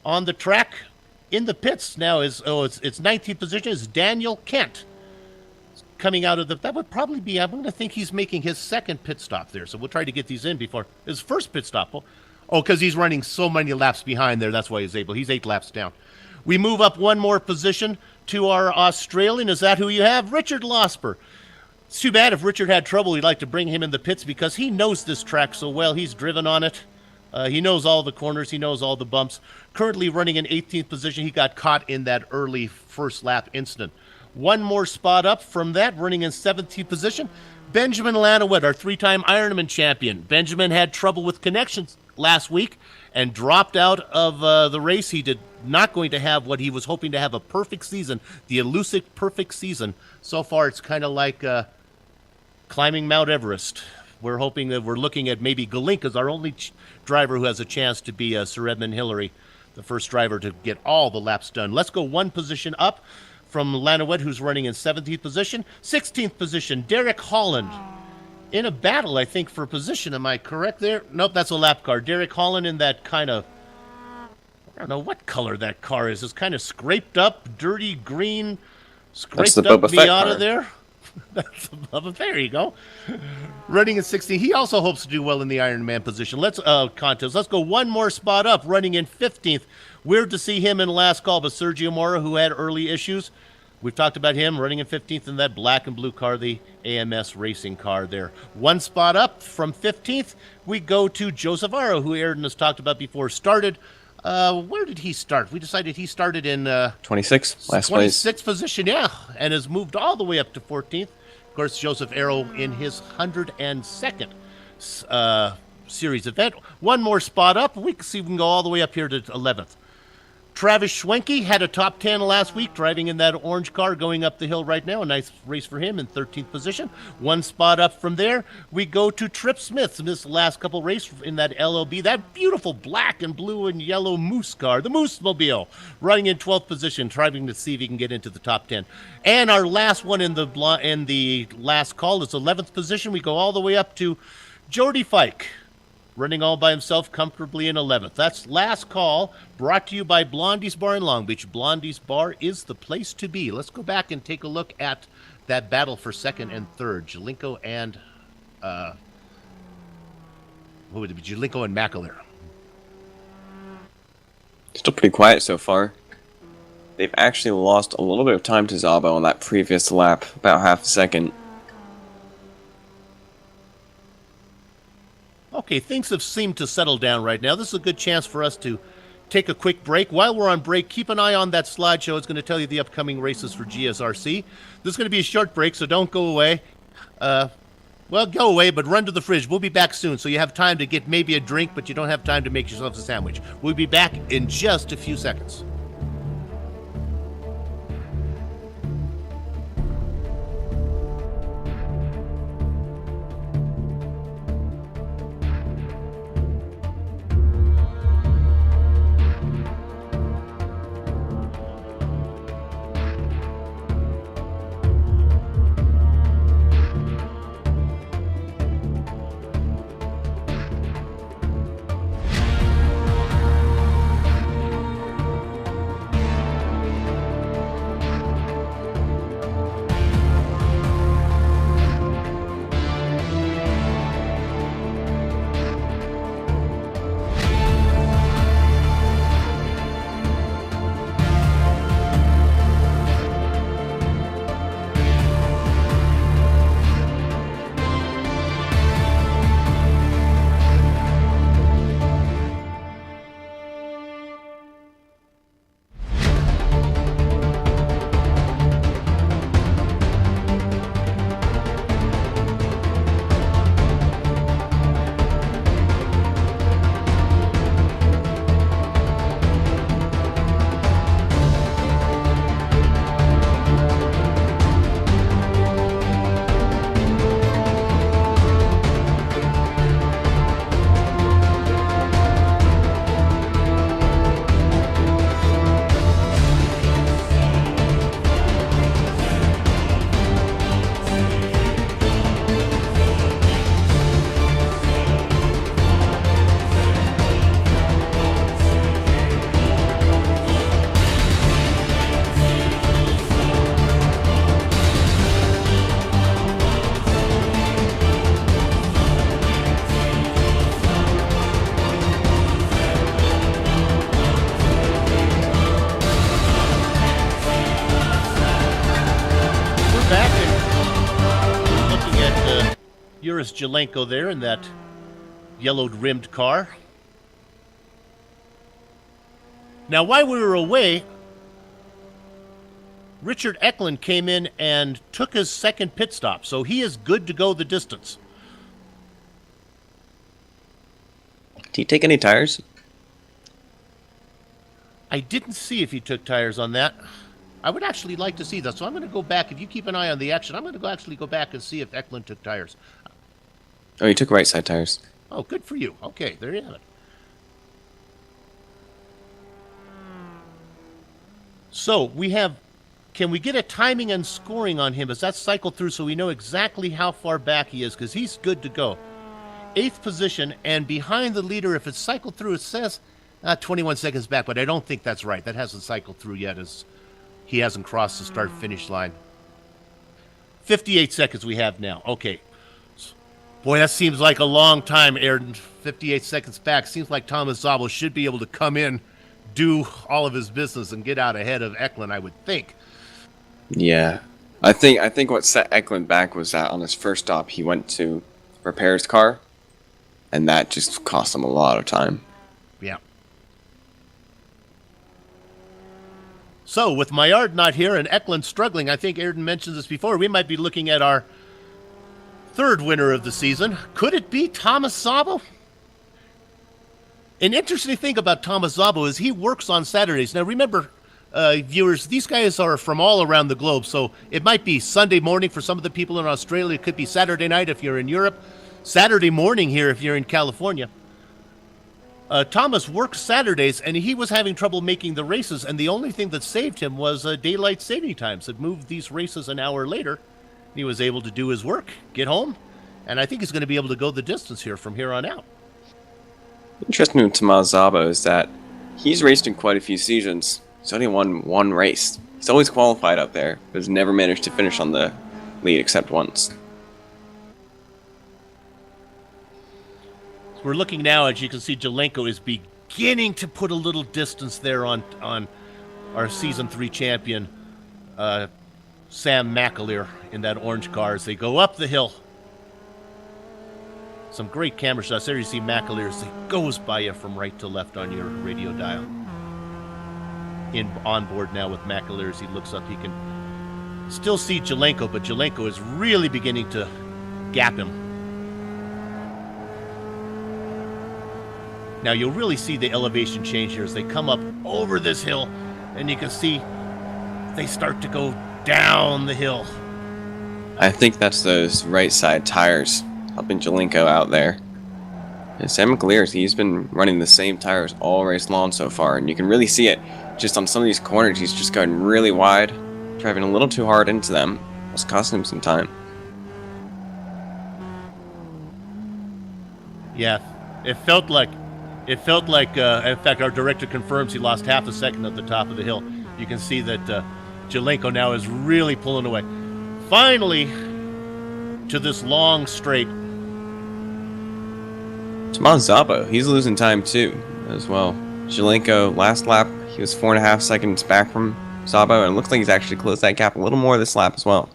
on the track in the pits now is, it's 19th position, is Daniel Kent. Coming out of that would probably be, I'm going to think he's making his second pit stop there, so we'll try to get these in before his first pit stop. Oh, because he's running so many laps behind there, that's why he's 8 laps down. We move up 1 more position to our Australian. Is that who you have? Richard Losper. It's too bad if Richard had trouble, he'd like to bring him in the pits because he knows this track so well. He's driven on it. He knows all the corners. He knows all the bumps. Currently running in 18th position. He got caught in that early first lap incident. 1 more spot up from that, running in 17th position. Benjamin Lanowet, our 3-time Ironman champion. Benjamin had trouble with connections last week and dropped out of the race. He did not going to have what he was hoping to have, a perfect season, the elusive perfect season. So far, it's kind of like climbing Mount Everest. We're hoping that we're looking at maybe Galink as our only driver who has a chance to be Sir Edmund Hillary, the first driver to get all the laps done. Let's go 1 position up from Lanowet, who's running in 17th position. 16th position, Derek Holland. In a battle, I think, for position. Am I correct there? Nope, that's a lap car. Derek Holland in that kind of, I don't know what color that car is. It's kind of scraped up, dirty green, scraped up Miata there. That's there you go. Running in 16. He also hopes to do well in the Ironman position. Let's contest. Let's go 1 more spot up, running in 15th. Weird to see him in last call, but Sergio Mora, who had early issues. We've talked about him running in 15th in that black and blue car, the AMS racing car there. 1 spot up from 15th, we go to Joseph Aro, who Aaron has talked about before. Started, where did he start? We decided he started in 26th, last place. 26th position, yeah, and has moved all the way up to 14th. Of course, Joseph Aro in his 102nd series event. 1 more spot up. We can see we can go all the way up here to 11th. Travis Schwenke had a top 10 last week, driving in that orange car going up the hill right now. A nice race for him in 13th position. 1 spot up from there, we go to Trip Smith in this last couple race in that LLB, that beautiful black and blue and yellow Moose car, the Moose Mobile, running in 12th position, trying to see if he can get into the top 10. And our last one in the last call is 11th position. We go all the way up to Jody Fike, running all by himself comfortably in 11th. That's last call, brought to you by Blondie's Bar in Long Beach. Blondie's Bar is the place to be. Let's go back and take a look at that battle for second and third. Jelenko and what would it be? Jelenko and Mackler. Still pretty quiet so far. They've actually lost a little bit of time to Szabo on that previous lap, about half a second. Okay, things have seemed to settle down right now. This is a good chance for us to take a quick break. While we're on break, keep an eye on that slideshow. It's going to tell you the upcoming races for GSRC. This is going to be a short break, so don't go away. Well, go away, but run to the fridge. We'll be back soon, so you have time to get maybe a drink, but you don't have time to make yourself a sandwich. We'll be back in just a few seconds. Yuris Jelenko there in that yellowed rimmed car. Now, while we were away, Richard Eklund came in and took his second pit stop, so he is good to go the distance. Did he take any tires? I didn't see if he took tires on that. I would actually like to see that, so I'm going to go back. If you keep an eye on the action, I'm going to actually go back and see if Eklund took tires. Oh, he took right side tires. Oh, good for you. Okay, there you have it. So, we have... Can we get a timing and scoring on him as that cycled through so we know exactly how far back he is? Because he's good to go. 8th position, and behind the leader, if it's cycled through, it says 21 seconds back, but I don't think that's right. That hasn't cycled through yet, as he hasn't crossed the start-finish line. 58 seconds we have now. Okay. Boy, that seems like a long time, Aaron. 58 seconds back. Seems like Thomas Szabo should be able to come in, do all of his business, and get out ahead of Eklund, I would think. Yeah. I think what set Eklund back was that on his first stop, he went to repair his car, and that just cost him a lot of time. Yeah. So, with Maillard not here and Eklund struggling, I think Ayrton mentioned this before, we might be looking at our third winner of the season. Could it be Thomas Szabo? An interesting thing about Thomas Szabo is he works on Saturdays. Now, remember, viewers, these guys are from all around the globe, so it might be Sunday morning for some of the people in Australia. It could be Saturday night if you're in Europe, Saturday morning here if you're in California. Thomas works Saturdays, and he was having trouble making the races, and the only thing that saved him was daylight saving times. It moved these races an hour later. He was able to do his work, get home, and I think he's going to be able to go the distance here from here on out. Interesting with Thomas Szabo is that he's raced in quite a few seasons. He's only won one race. He's always qualified up there, but has never managed to finish on the lead except once. We're looking now, as you can see, Jelenko is beginning to put a little distance there on our Season 3 champion, Sam McAleer, in that orange car as they go up the hill. Some great camera shots. There you see McAleer as he goes by you from right to left on your radio dial. On board now with McAleer as he looks up. He can still see Jelenko, but Jelenko is really beginning to gap him. Now you'll really see the elevation change here as they come up over this hill, and you can see they start to go down the hill. I think that's those right side tires helping Jelinko out there. And Sam McAleer, he's been running the same tires all race long so far, and you can really see it just on some of these corners. He's just going really wide, driving a little too hard into them. It's costing him some time. Yeah, it felt like, in fact, our director confirms he lost half a second at the top of the hill. You can see that Jelinko now is really pulling away. Finally, to this long straight. Tomas Szabo, he's losing time too, as well. Jelinko, last lap, he was 4.5 seconds back from Szabo, and it looks like he's actually closed that gap a little more this lap as well.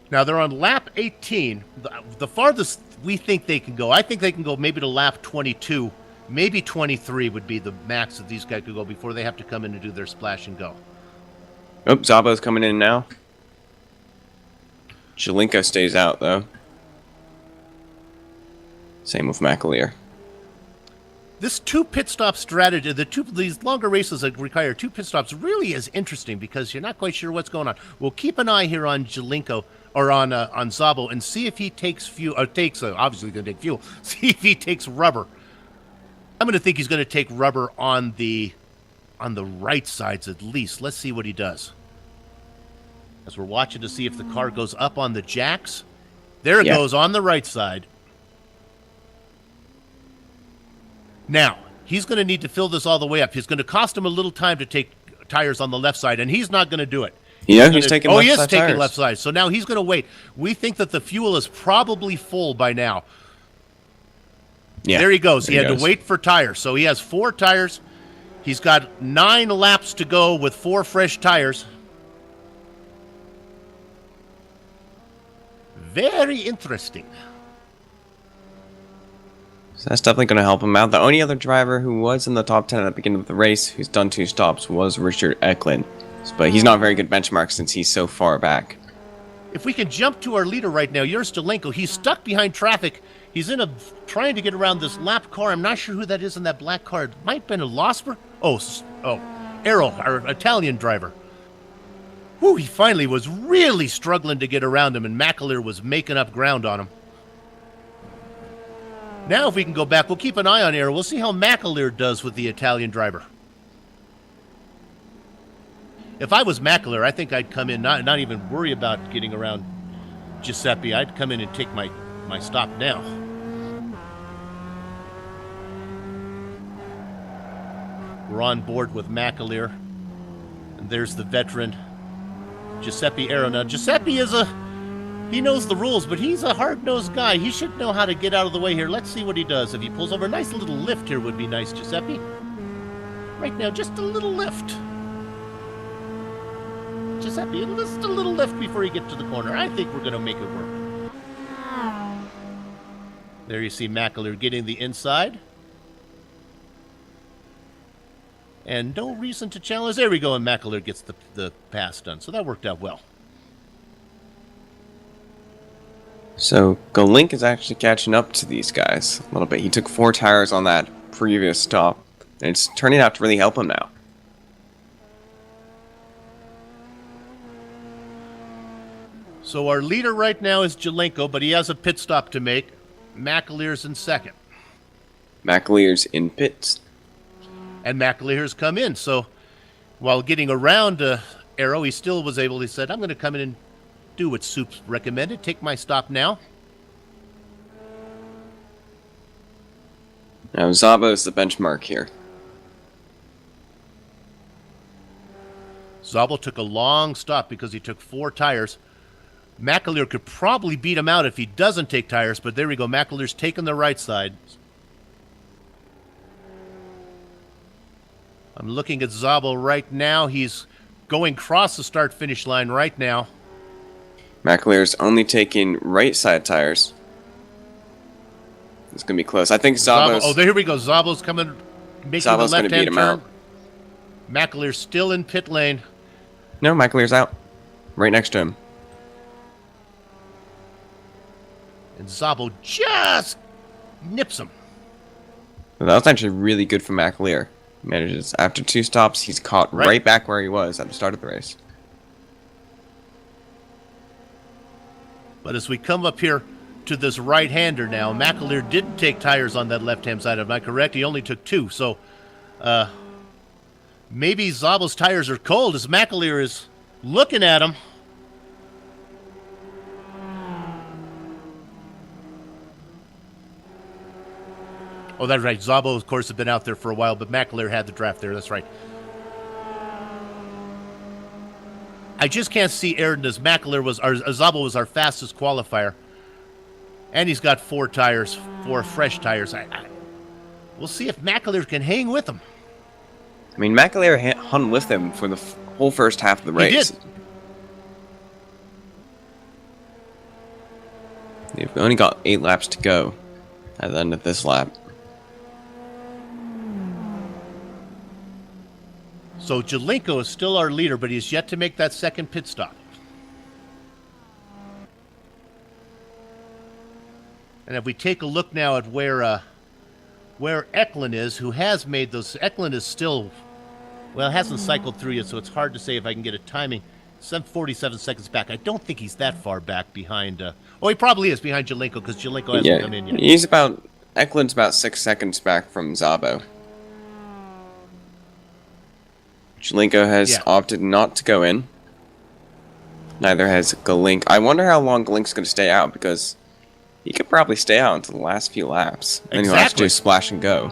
Now they're on lap 18, the farthest we think they can go. I think they can go maybe to lap 22, maybe 23 would be the max that these guys could go before they have to come in and do their splash and go. Oh, Szabo's coming in now. Jelinko stays out though. Same with McAleer. This two pit stop strategy, these longer races that require two pit stops, really is interesting because you're not quite sure what's going on. We'll keep an eye here on Jelinko or on Szabo and see if he takes fuel. Or takes obviously going to take fuel. See if he takes rubber. I'm going to think he's going to take rubber on the right sides at least. Let's see what he does. As we're watching to see if the car goes up on the jacks. There it goes on the right side. Now, he's going to need to fill this all the way up. It's going to cost him a little time to take tires on the left side, and he's not going to do it. He's taking left side. He is taking tires. left side. So now he's going to wait. We think that the fuel is probably full by now. Yeah, there he goes. He had goes. to wait for tires. So he has 4 tires. He's got 9 laps to go with 4 fresh tires. Very interesting. So that's definitely going to help him out. The only other driver who was in the top 10 at the beginning of the race who's done 2 stops was Richard Eklund. But he's not a very good benchmark since he's so far back. If we can jump to our leader right now, Joris Jelinko, he's stuck behind traffic. He's trying to get around this lap car. I'm not sure who that is in that black car. It might have been a Losper. Oh, Arrow, our Italian driver. Whew, he finally was really struggling to get around him, and McAleer was making up ground on him. Now if we can go back, we'll keep an eye on Arrow. We'll see how McAleer does with the Italian driver. If I was McAleer, I think I'd come in, not even worry about getting around Giuseppe. I'd come in and take my stop now. We're on board with McAleer. And there's the veteran, Giuseppe Arrow. Now, Giuseppe he knows the rules, but he's a hard-nosed guy. He should know how to get out of the way here. Let's see what he does. If he pulls over, a nice little lift here would be nice, Giuseppe. Right now, just a little lift. Giuseppe, just a little lift before you get to the corner. I think we're going to make it work. There you see McAleer getting the inside. And no reason to challenge. There we go, and McAleer gets the pass done. So that worked out well. So Golink is actually catching up to these guys a little bit. He took 4 tires on that previous stop, and it's turning out to really help him now. So our leader right now is Jelinko, but he has a pit stop to make. McAleer's in second. McAleer's in pits. And McAleer's come in. So while getting around Arrow, he still was able, he said, I'm going to come in and do what Soup's recommended. Take my stop now. Now Szabo is the benchmark here. Szabo took a long stop because he took 4 tires. McAleer could probably beat him out if he doesn't take tires, but there we go. McAleer's taking the right side. I'm looking at Szabo right now. He's going across the start-finish line right now. McAleer's only taking right side tires. It's going to be close. I think Szabo's... Oh, here we go. Szabo's coming, making Szabo's the going to beat left-hand him turn. out. McAleer's still in pit lane. No, McAleer's out. right next to him. And Szabo just nips him. But that was actually really good for McAleer. Manages after 2 stops, he's caught right back where he was at the start of the race. But as we come up here to this right-hander now, McAleer didn't take tires on that left-hand side. Am I correct? He only took 2. So maybe Szabo's tires are cold as McAleer is looking at him. Oh, that's right. Szabo, of course, had been out there for a while, but McAleer had the draft there. That's right. I just can't see Ayrton as Szabo was our fastest qualifier. And he's got 4 tires, 4 fresh tires. We'll see if McAleer can hang with him. I mean, McAleer hung with him for the whole first half of the race. He did. They've only got 8 laps to go at the end of this lap. So Jelinko is still our leader, but he's yet to make that second pit stop. And if we take a look now at where Eklund is, who has made those... Eklund is still... Well, hasn't cycled through yet, so it's hard to say if I can get a timing. 47 seconds back. I don't think he's that far back behind... oh, he probably is behind Jelinko, because Jelinko hasn't come in yet. He's about... Eklund's about 6 seconds back from Szabo. Jelinko has opted not to go in. Neither has Galink. I wonder how long Galink's going to stay out, because he could probably stay out until the last few laps. And then he'll have to do splash and go.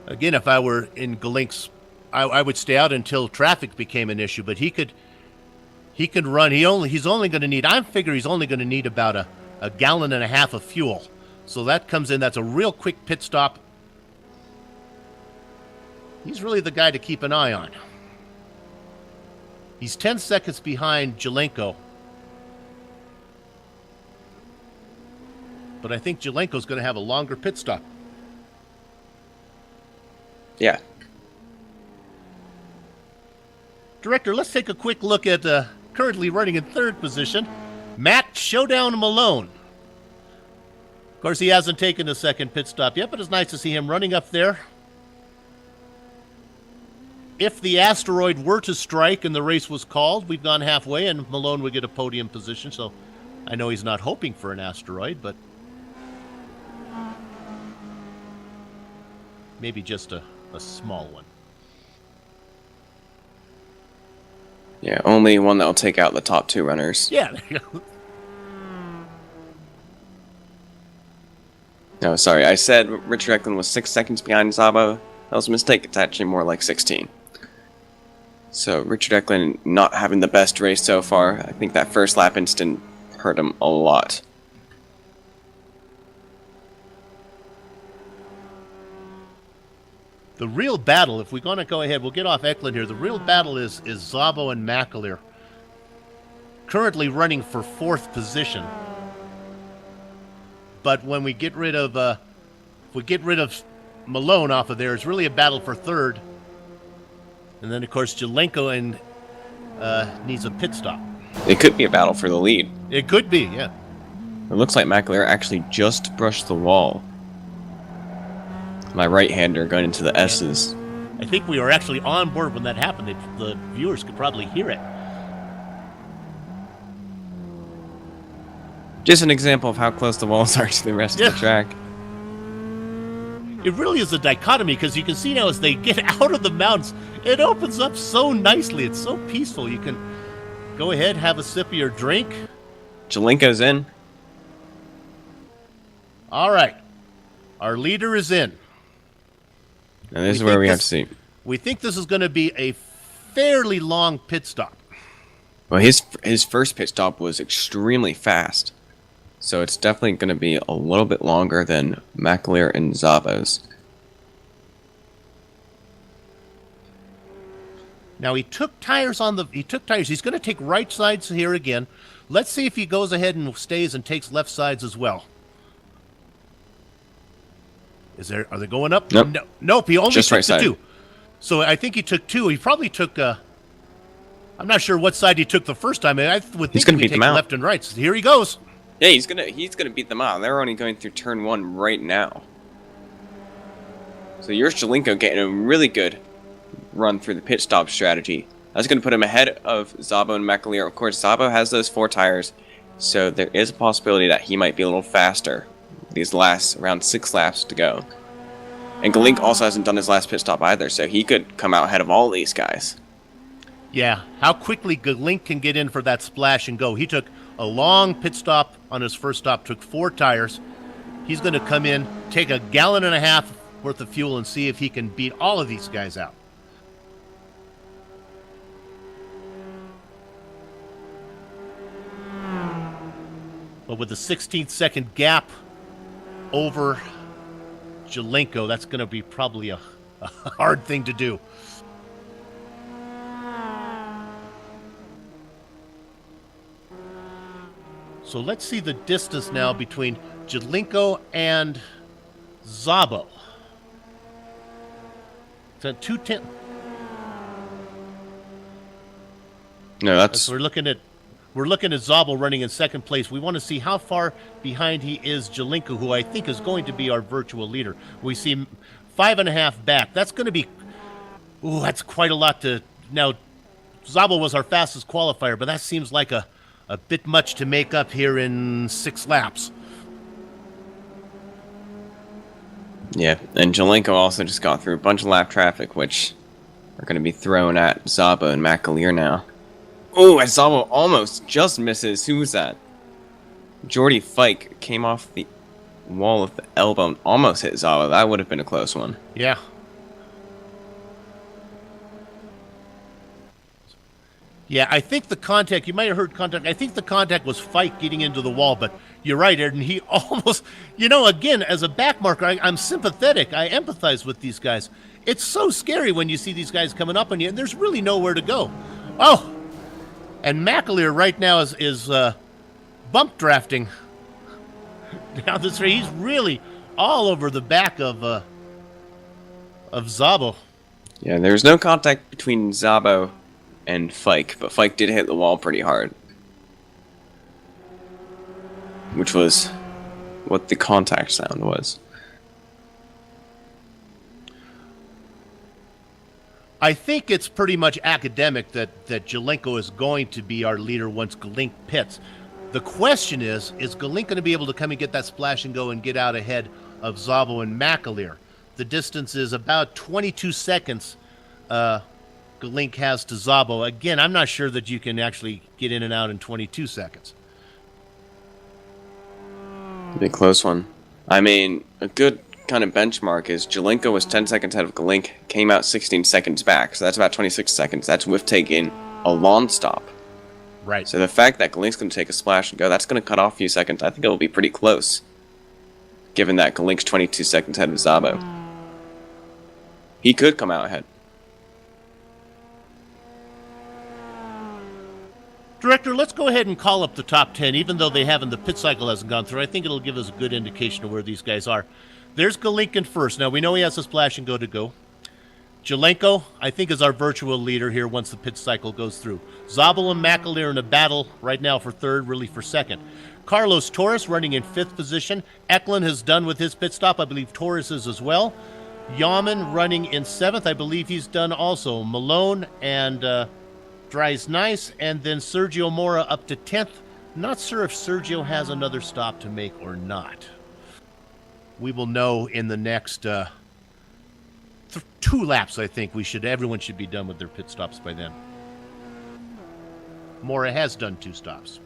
Again, if I were in Galink's, I would stay out until traffic became an issue, but he could run. He's only going to need, I figure he's only going to need about a gallon and a half of fuel. So that comes in, that's a real quick pit stop. He's really the guy to keep an eye on. He's 10 seconds behind Jelinko. But I think Jelenko's going to have a longer pit stop. Yeah. Director, let's take a quick look at currently running in 3rd position, Matt Showdown Malone. Of course, he hasn't taken a second pit stop yet, but it's nice to see him running up there. If the asteroid were to strike and the race was called, we've gone halfway and Malone would get a podium position. So I know he's not hoping for an asteroid, but maybe just a small one. Yeah, only one that will take out the top 2 runners. Yeah, there you go. No, sorry, I said Richard Eklund was 6 seconds behind Szabo. That was a mistake. It's actually more like 16. So Richard Eklund not having the best race so far. I think that first lap incident hurt him a lot. The real battle, if we're going to go ahead, we'll get off Eklund here. The real battle is Szabo and McAleer. Currently running for 4th position. But when we get rid of Malone off of there, it's really a battle for 3rd. And then, of course, Jelinko needs a pit stop. It could be a battle for the lead. It could be, yeah. It looks like McAleer actually just brushed the wall. My right-hander going into the S's. I think we were actually on board when that happened. The viewers could probably hear it. Just an example of how close the walls are to the rest of the track. It really is a dichotomy, because you can see now as they get out of the mountains, it opens up so nicely. It's so peaceful. You can go ahead, have a sip of your drink. Jelinko's in. All right. Our leader is in. And this is where we have to see. We think this is going to be a fairly long pit stop. Well, his first pit stop was extremely fast. So it's definitely going to be a little bit longer than McAleer and Szabo's. Now he took tires He's going to take right sides here again. Let's see if he goes ahead and stays and takes left sides as well. Are they going up? Nope. Nope. He only just took right the side. 2. So I think he took 2. He probably took. I'm not sure what side he took the first time. I would think gonna he'd beat take them out. left and right. So here he goes. Yeah, he's gonna beat them out. They're only going through turn 1 right now. So here's Jalenko getting a really good run through the pit stop strategy. That's going to put him ahead of Szabo and McAleer. Of course, Szabo has those 4 tires, so there is a possibility that he might be a little faster these last around 6 laps to go. And Galink also hasn't done his last pit stop either, so he could come out ahead of all these guys. Yeah, how quickly Galink can get in for that splash and go. He took a long pit stop on his first stop, took 4 tires. He's going to come in, take a gallon and a half worth of fuel, and see if he can beat all of these guys out. But with a 16th second gap over Jalenko, that's going to be probably a hard thing to do. So let's see the distance now between Jalenko and Szabo. It's at 2:10. No, that's So we're looking at Szabo running in second place. We want to see how far behind he is Jalenko, who I think is going to be our virtual leader. We see him 5.5 back. That's going to be, that's quite a lot to. Now, Szabo was our fastest qualifier, but that seems like a bit much to make up here in 6 laps. yeah. And Jalenko also just got through a bunch of lap traffic, which are going to be thrown at Szabo and McAleer now. Oh, and Szabo almost just misses. Who was that? Jordy Fike came off the wall of the elbow and almost hit Szabo. That would have been a close one. Yeah. Yeah, I think the contact, you might have heard contact, I think the contact was Fike getting into the wall, but you're right, Aaron, he almost, again, as a backmarker, I'm sympathetic, I empathize with these guys. It's so scary when you see these guys coming up on you, and there's really nowhere to go. Oh, and McAleer right now is bump drafting down this way. He's really all over the back of Szabo. Yeah, there's no contact between Szabo and Fike, but Fike did hit the wall pretty hard. Which was what the contact sound was. I think it's pretty much academic that Jalenko is going to be our leader once Galink pits. The question is Galink going to be able to come and get that splash and go and get out ahead of Szabo and McAleer? The distance is about 22 seconds Galink has to Szabo. Again, I'm not sure that you can actually get in and out in 22 seconds. Be a close one. I mean, a good kind of benchmark is Jalenko was 10 seconds ahead of Galink, came out 16 seconds back, so that's about 26 seconds. That's with taking a long stop. Right. So the fact that Galink's going to take a splash and go, that's going to cut off a few seconds. I think it will be pretty close, given that Galink's 22 seconds ahead of Szabo. He could come out ahead. Director, let's go ahead and call up the top 10, even though the pit cycle hasn't gone through. I think it'll give us a good indication of where these guys are. There's Galink in first. Now, we know he has a splash and go to go. Jalenko, I think, is our virtual leader here once the pit cycle goes through. Szabo and McAleer in a battle right now for third, really for second. Carlos Torres running in fifth position. Eklund has done with his pit stop. I believe Torres is as well. Yaman running in seventh. I believe he's done also. Malone and Dries Nice, and then Sergio Mora up to 10th. Not sure if Sergio has another stop to make or not. We will know in the next 2 laps, I think. Everyone should be done with their pit stops by then. Mora has done 2 stops.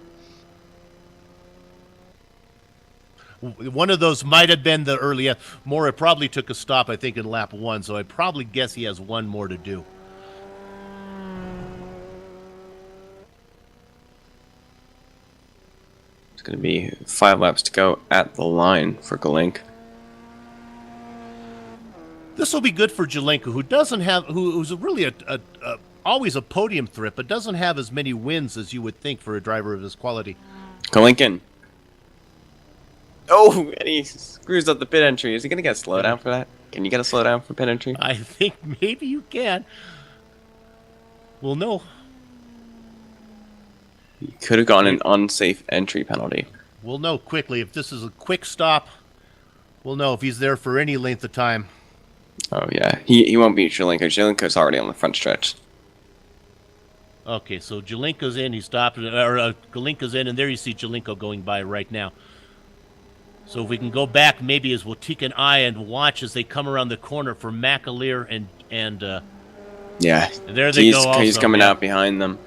One of those might have been the early. Mora probably took a stop, I think, in lap 1, so I'd probably guess he has 1 more to do. It's going to be 5 laps to go at the line for Galink. This will be good for Jalenko, who doesn't have, who's really always a podium threat, but doesn't have as many wins as you would think for a driver of his quality. Galink in. Oh, and he screws up the pit entry. Is he going to get slowed down for that? Can you get a slowdown for pit entry? I think maybe you can. We'll know. You could have gone an unsafe entry penalty. We'll know quickly. If this is a quick stop, we'll know if he's there for any length of time. Oh, yeah. He won't beat Jelinko. Jelinko's already on the front stretch. Okay, so Jelinko's in. He stopped. Galinka's in, and there you see Jelinko going by right now. So if we can go back, maybe as we'll take an eye and watch as they come around the corner for McAleer and Yeah. there they go also. He's coming out behind them.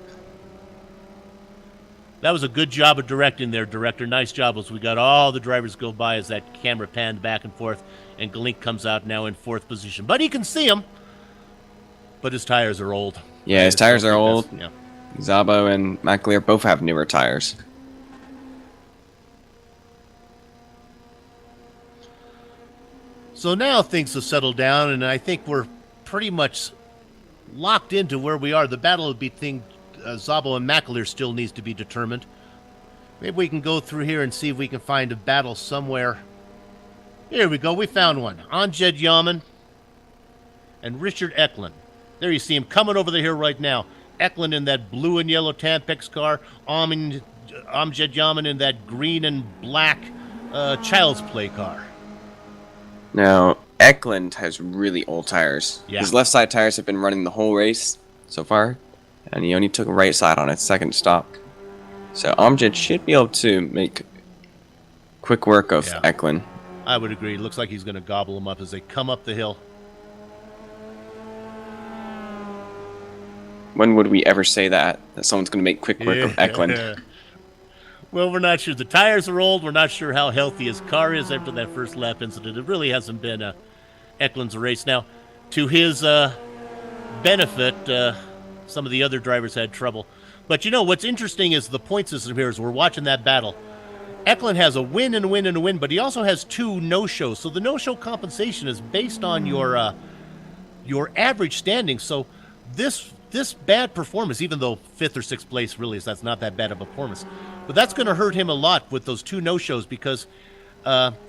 That was a good job of directing there, director. Nice job as we got all the drivers go by as that camera panned back and forth, and Galink comes out now in 4th position. But he can see him. But his tires are old. Yeah, his tires are old. Yeah. Szabo and McAleer both have newer tires. So now things have settled down, and I think we're pretty much locked into where we are. The battle of between Szabo and McAleer still needs to be determined. Maybe we can go through here and see if we can find a battle somewhere. Here we go. We found one. Amjad Yaman and Richard Eklund. There you see him coming over the hill right now. Eklund in that blue and yellow Tampex car. Amjad Yaman in that green and black Child's Play car. Now, Eklund has really old tires. Yeah. His left side tires have been running the whole race so far, and he only took a right side on its second stop. So Amjad should be able to make quick work of Eklund. I would agree. Looks like he's going to gobble him up as they come up the hill. When would we ever say that someone's going to make quick work of Eklund? Well, we're not sure. The tires are old. We're not sure how healthy his car is after that first lap incident. It really hasn't been Eklund's race. Now, to his benefit, some of the other drivers had trouble. But you know, what's interesting is the point system here as we're watching that battle. Eklund has a win and a win and a win, but he also has 2 no-shows. So the no-show compensation is based on your average standing. So this bad performance, even though 5th or 6th place really is, that's not that bad of a performance. But that's going to hurt him a lot with those 2 no-shows because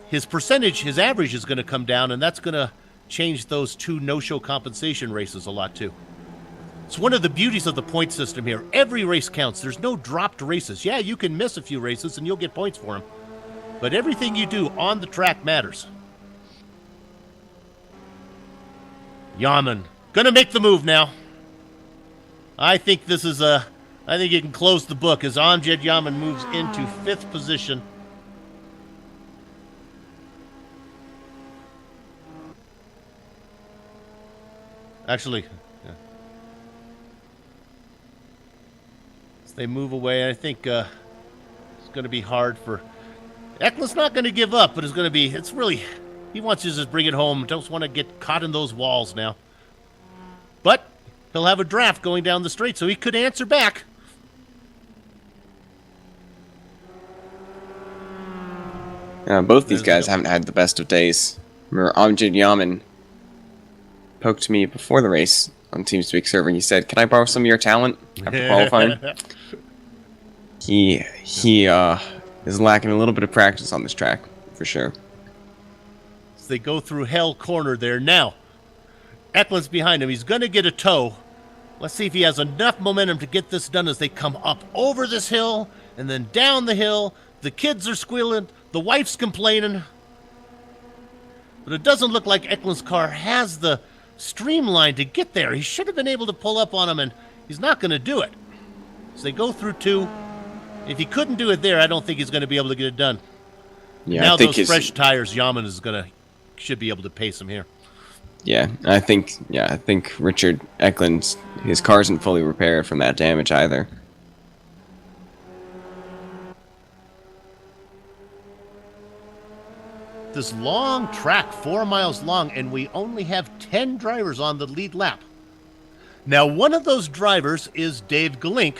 his percentage, his average is going to come down, and that's going to change those 2 no-show compensation races a lot too. It's one of the beauties of the point system here. Every race counts. There's no dropped races. Yeah, you can miss a few races and you'll get points for them. But everything you do on the track matters. Yaman going to make the move now. I think this is I think you can close the book as Amjad Yaman moves into 5th position. Actually, as they move away, I think it's going to be hard for Eklund's not going to give up, but it's really, he wants to just bring it home. Don't want to get caught in those walls now. But he'll have a draft going down the straight, so he could answer back. Both these guys haven't had the best of days. Remember, Amjad Yaman poked me before the race on TeamSpeak server. He said, "Can I borrow some of your talent after qualifying?" He is lacking a little bit of practice on this track, for sure. As they go through Hell Corner there now. Eklund's behind him. He's going to get a tow. Let's see if he has enough momentum to get this done as they come up over this hill and then down the hill. The kids are squealing. The wife's complaining. But it doesn't look like Eklund's car has the streamline to get there. He should have been able to pull up on him, and he's not going to do it. So they go through 2. If he couldn't do it there, I don't think he's going to be able to get it done. Yeah, now I think those fresh tires, Yaman should be able to pace him here. Yeah, I think Richard Eklund's his car isn't fully repaired from that damage either. This long track, 4 miles long, and we only have 10 drivers on the lead lap. Now, one of those drivers is Dave Galink,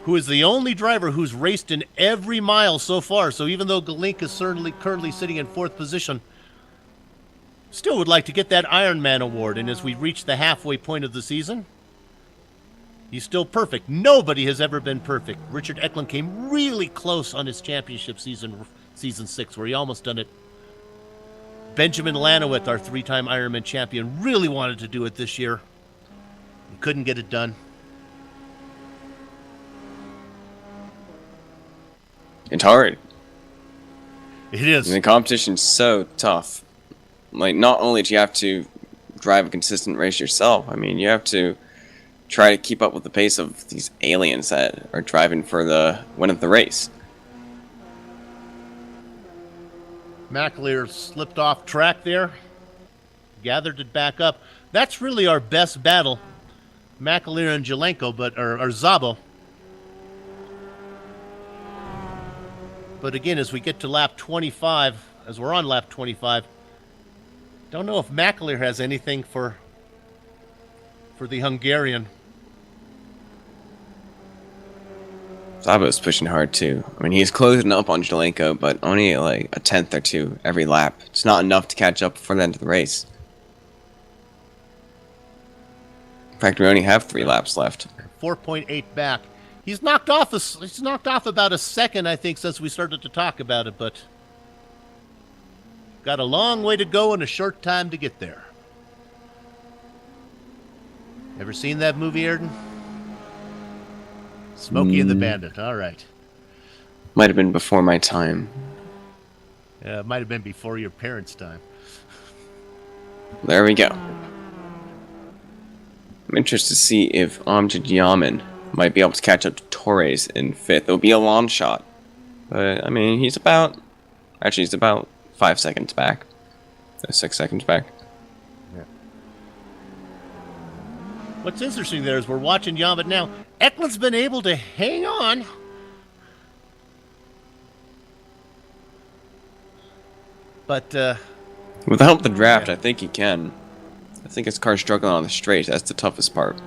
who is the only driver who's raced in every mile so far. So even though Galink is certainly currently sitting in 4th position, still would like to get that Ironman award. And as we reach the halfway point of the season, he's still perfect. Nobody has ever been perfect. Richard Eklund came really close on his championship season 6, where he almost done it. Benjamin Lanowitz, our 3-time Ironman champion, really wanted to do it this year. He couldn't get it done. It's hard. It is. The competition's so tough. Like, not only do you have to drive a consistent race yourself, I mean, you have to try to keep up with the pace of these aliens that are driving for the win of the race. McAleer slipped off track there, gathered it back up. That's really our best battle, McAleer and Jelenko, or Szabo. But again, as we get to lap 25, as we're on lap 25, don't know if McAleer has anything for the Hungarian. Szabo's pushing hard too. I mean, he's closing up on Jelenko, but only like a tenth or two every lap. It's not enough to catch up before the end of the race. In fact, we only have 3 laps left. 4.8 back. He's knocked off about a second, I think, since we started to talk about it, but got a long way to go and a short time to get there. Ever seen that movie, Ayrton? Smokey and the Bandit. All right. Might have been before my time. It might have been before your parents' time. There we go. I'm interested to see if Amjad Yaman might be able to catch up to Torres in 5th. It'll be a long shot. But, I mean, he's about 5 seconds back. 6 seconds back. Yeah. What's interesting there is we're watching Yaman now. Eklund's been able to hang on. But, with the help of the draft, I think he can. I think his car's struggling on the straight. That's the toughest part.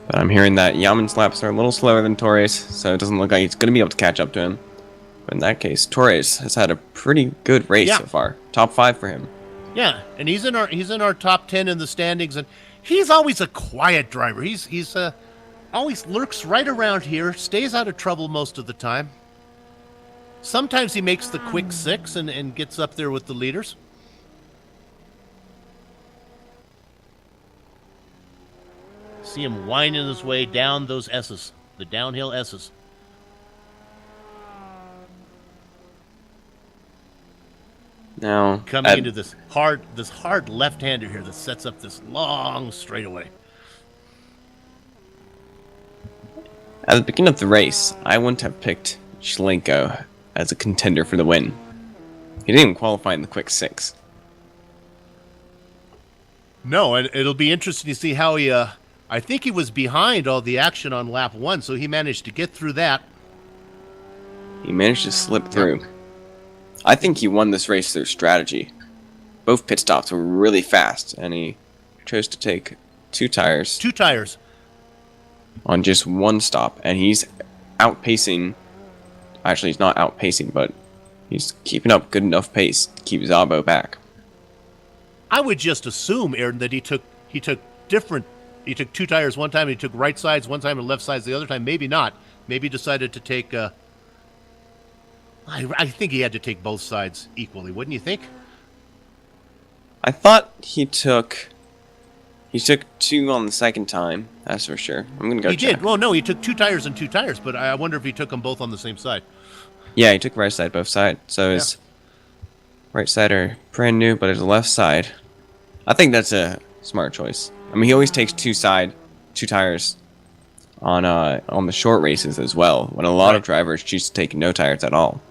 But I'm hearing that Yaman's laps are a little slower than Torres, so it doesn't look like he's going to be able to catch up to him. But in that case, Torres has had a pretty good race so far. Top 5 for him. Yeah, and he's in our top 10 in the standings, and he's always a quiet driver. He's always lurks right around here, stays out of trouble most of the time. Sometimes he makes the quick 6 and gets up there with the leaders. See him winding his way down those S's, the downhill S's. Now, Coming into this hard left-hander here that sets up this long straightaway. At the beginning of the race, I wouldn't have picked Jelenko as a contender for the win. He didn't even qualify in the quick 6. No, and it'll be interesting to see how he, I think he was behind all the action on lap 1, so he managed to get through that. He managed to slip through. I think he won this race through strategy. Both pit stops were really fast, and he chose to take 2 tires. 2 tires. On just 1 stop, and he's outpacing. Actually, he's not outpacing, but he's keeping up good enough pace to keep Szabo back. I would just assume, Aaron, that he took 2 tires one time, and he took right sides one time and left sides the other time. Maybe not. Maybe decided to take. I think he had to take both sides equally, wouldn't you think? I thought he took 2 on the second time. That's for sure. I'm gonna go. He check. did. Well, no, he took 2 tires and 2 tires, but I wonder if he took them both on the same side. Yeah, he took right side, both sides. So his right side are brand new, but his left side, I think that's a smart choice. I mean, he always takes 2 tires on the short races as well, when a lot of drivers choose to take no tires at all.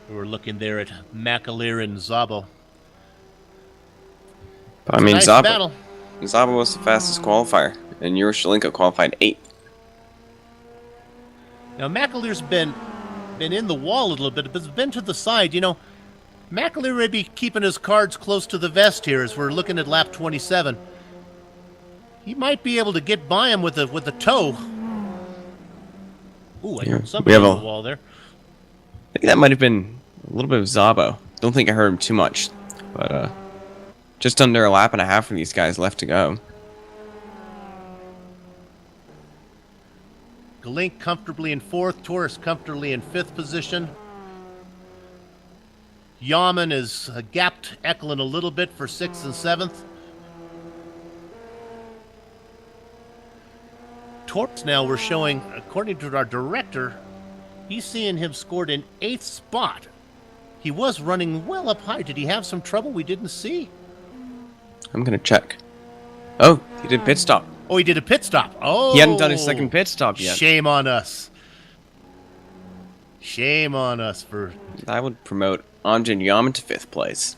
We're looking there at McAleer and Szabo. But, I mean, nice Szabo battle. was the fastest qualifier, and Jelenko qualified 8th. Now McAleer's been in the wall a little bit, but has been to the side. You know, McAleer may be keeping his cards close to the vest here as we're looking at lap 27. He might be able to get by him with a toe. Ooh, I heard something on the wall there. I think that might have been a little bit of Szabo. Don't think I heard him too much, but just under a lap and a half for these guys left to go. Galink comfortably in 4th. Torres comfortably in 5th position. Yaman has gapped Eklund a little bit for 6th and 7th. Torres now we're showing, according to our director, he's seeing him scored in 8th spot. He was running well up high. Did he have some trouble we didn't see? I'm going to check. Oh, he did pit stop. Oh, he did a pit stop. Oh. He hadn't done his second pit stop yet. Shame on us. Shame on us for... I would promote Amjad Yaman to 5th place.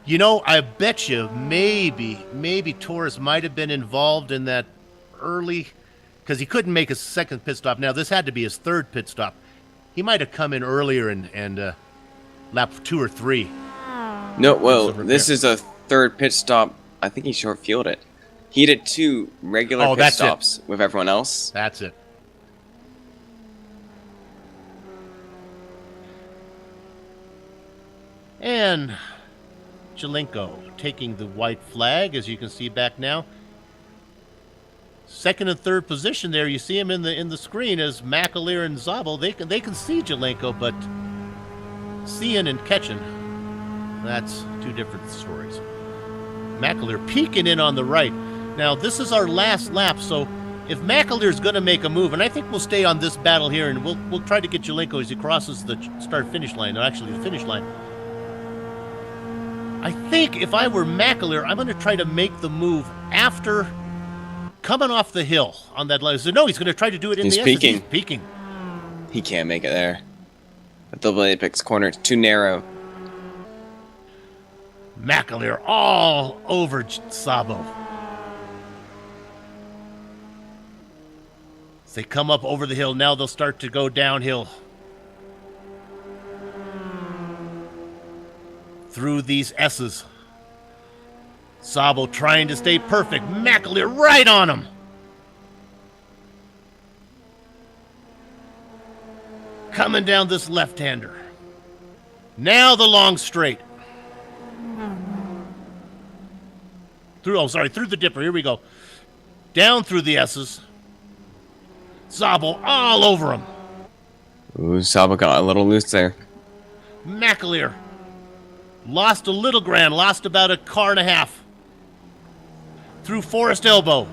You know, I bet you maybe Torres might have been involved in that early... Because he couldn't make his second pit stop. Now, this had to be his 3rd pit stop. He might have come in earlier and lap 2 or 3. No, well, this is a 3rd pit stop. I think he short-fueled it. He did 2 regular pit stops with everyone else. That's it. And Jelenko taking the white flag, as you can see back now. 2nd and 3rd position there. You see him in the screen as McAleer and Zabel. They can see Jelenko, but seeing and catching, that's 2 different stories. McAleer peeking in on the right. Now this is our last lap, so if McAleer's going to make a move, and I think we'll stay on this battle here, and we'll try to get Jelenko as he crosses the start-finish line, or actually the finish line. I think if I were McAleer, I'm going to try to make the move after coming off the hill on that line. So no, he's going to try to do it in the end. He's peeking. He can't make it there. The double apex corner is too narrow. McAleer all over Sabo. As they come up over the hill, now they'll start to go downhill. Through these S's. Sabo trying to stay perfect. McAleer right on him. Coming down this left-hander. Now the long straight. Through the dipper. Here we go. Down through the S's. Sabo all over him. Ooh, Sabo got a little loose there. McAleer lost a little ground, lost about a car and a half. Through Forest Elbow.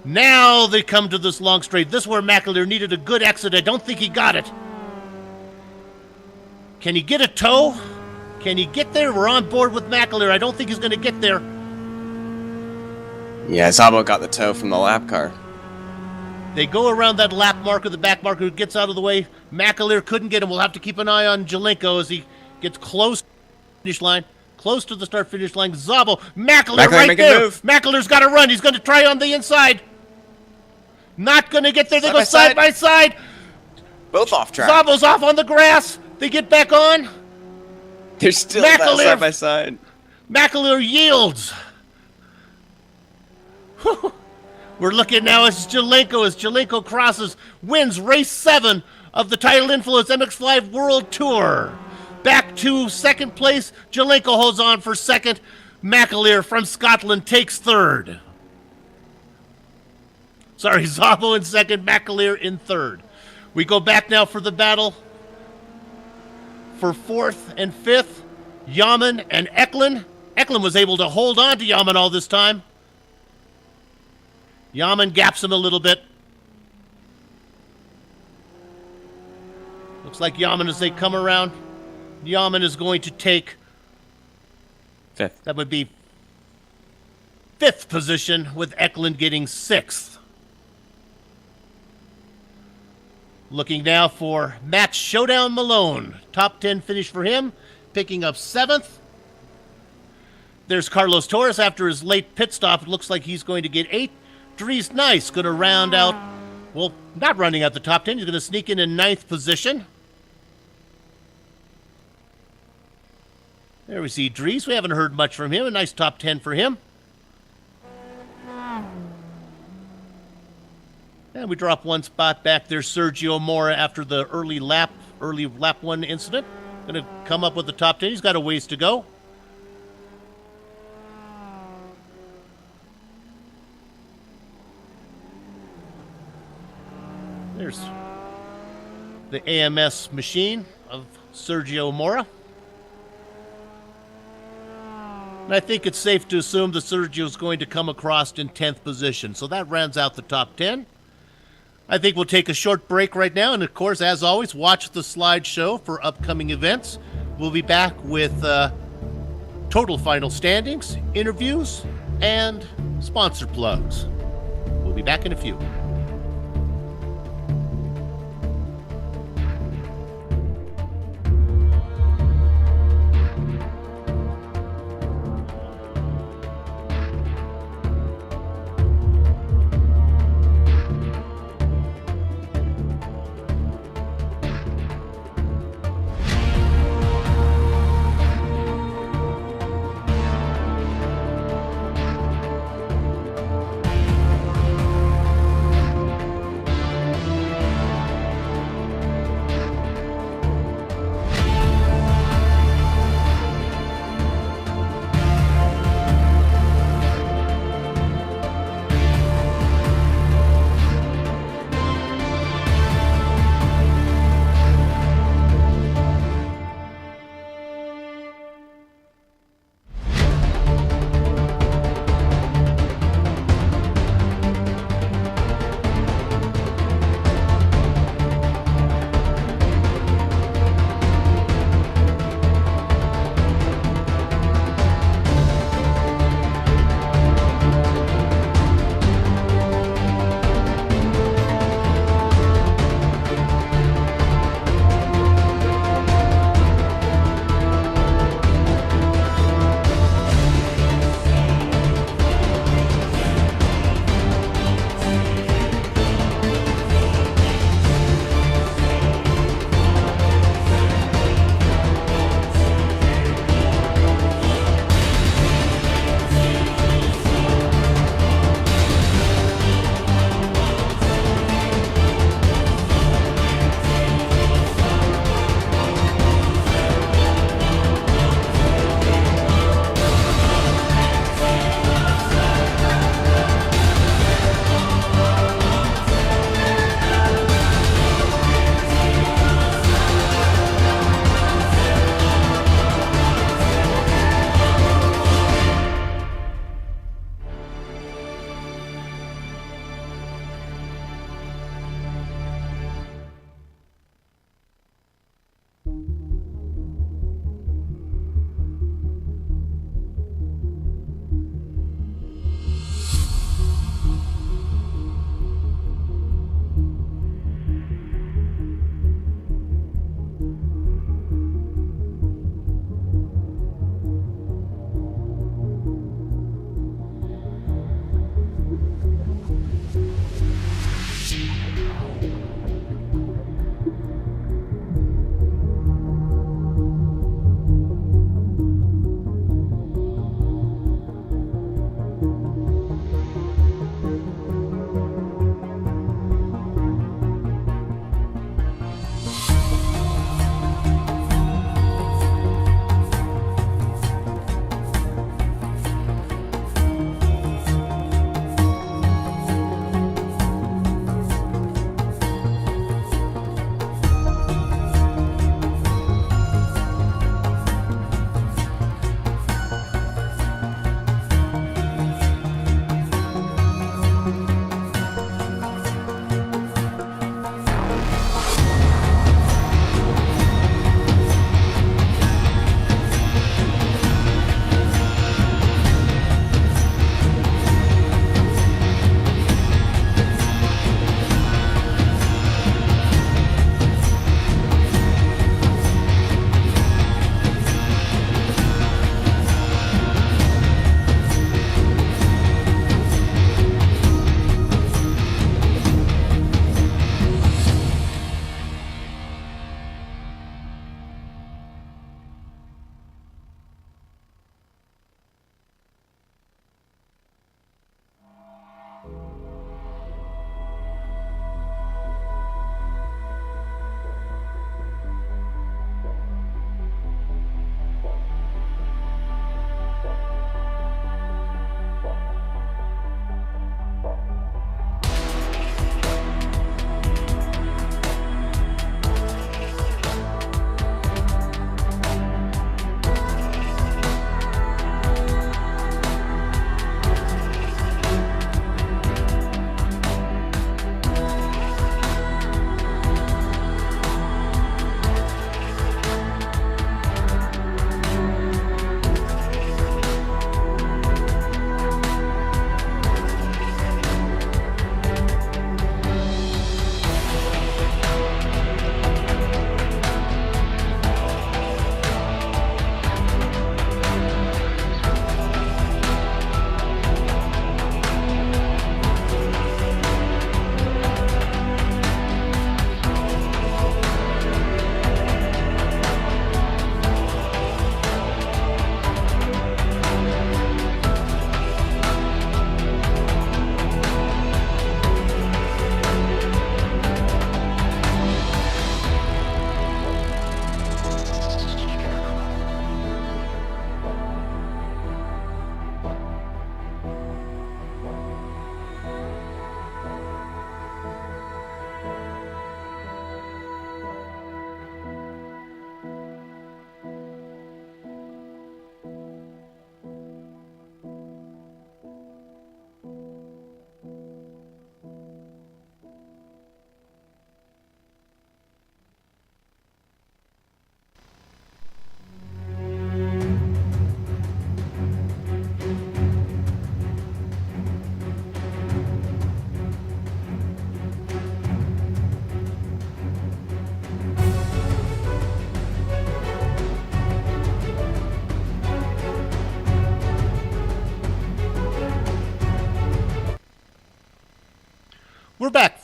Now they come to this long straight. This is where McAleer needed a good exit. I don't think he got it. Can he get a toe? Can he get there? We're on board with McAleer. I don't think he's going to get there. Yeah, Sabo got the toe from the lap car. They go around that lap marker, the back marker gets out of the way. McAleer couldn't get him. We'll have to keep an eye on Jelenko as he gets close to the finish line. Close to the start-finish line. Zabel. McAleer right there. McAleer's got to run. He's going to try on the inside. Not going to get there. They go side by side. Both off track. Zabel's off on the grass. They get back on. They're still side by side. McAleer yields. We're looking now as Jelenko crosses, wins race 7 of the Tidal Influence MX-5 World Tour. Back to 2nd place. Jelenko holds on for 2nd. McAleer from Scotland takes 3rd. Sorry, Zabo in 2nd, McAleer in 3rd. We go back now for the battle for 4th and 5th. Yaman and Eklund. Eklund was able to hold on to Yaman all this time. Yaman gaps him a little bit. Looks like Yaman as they come around. Yaman is going to take 5th. That would be 5th position, with Eklund getting 6th. Looking now for Matt Showdown Malone. Top 10 finish for him, picking up 7th. There's Carlos Torres after his late pit stop. It looks like he's going to get 8th. Dries Nice going to round out, well, not running out the top 10. He's going to sneak in 9th position. There we see Dries. We haven't heard much from him. A nice top 10 for him. And we drop one spot back there. Sergio Mora after the early lap 1 incident. Going to come up with the top 10. He's got a ways to go. There's the AMS machine of Sergio Mora. And I think it's safe to assume that Sergio's going to come across in 10th position. So that rounds out the top 10. I think we'll take a short break right now. And of course, as always, watch the slideshow for upcoming events. We'll be back with total final standings, interviews, and sponsor plugs. We'll be back in a few.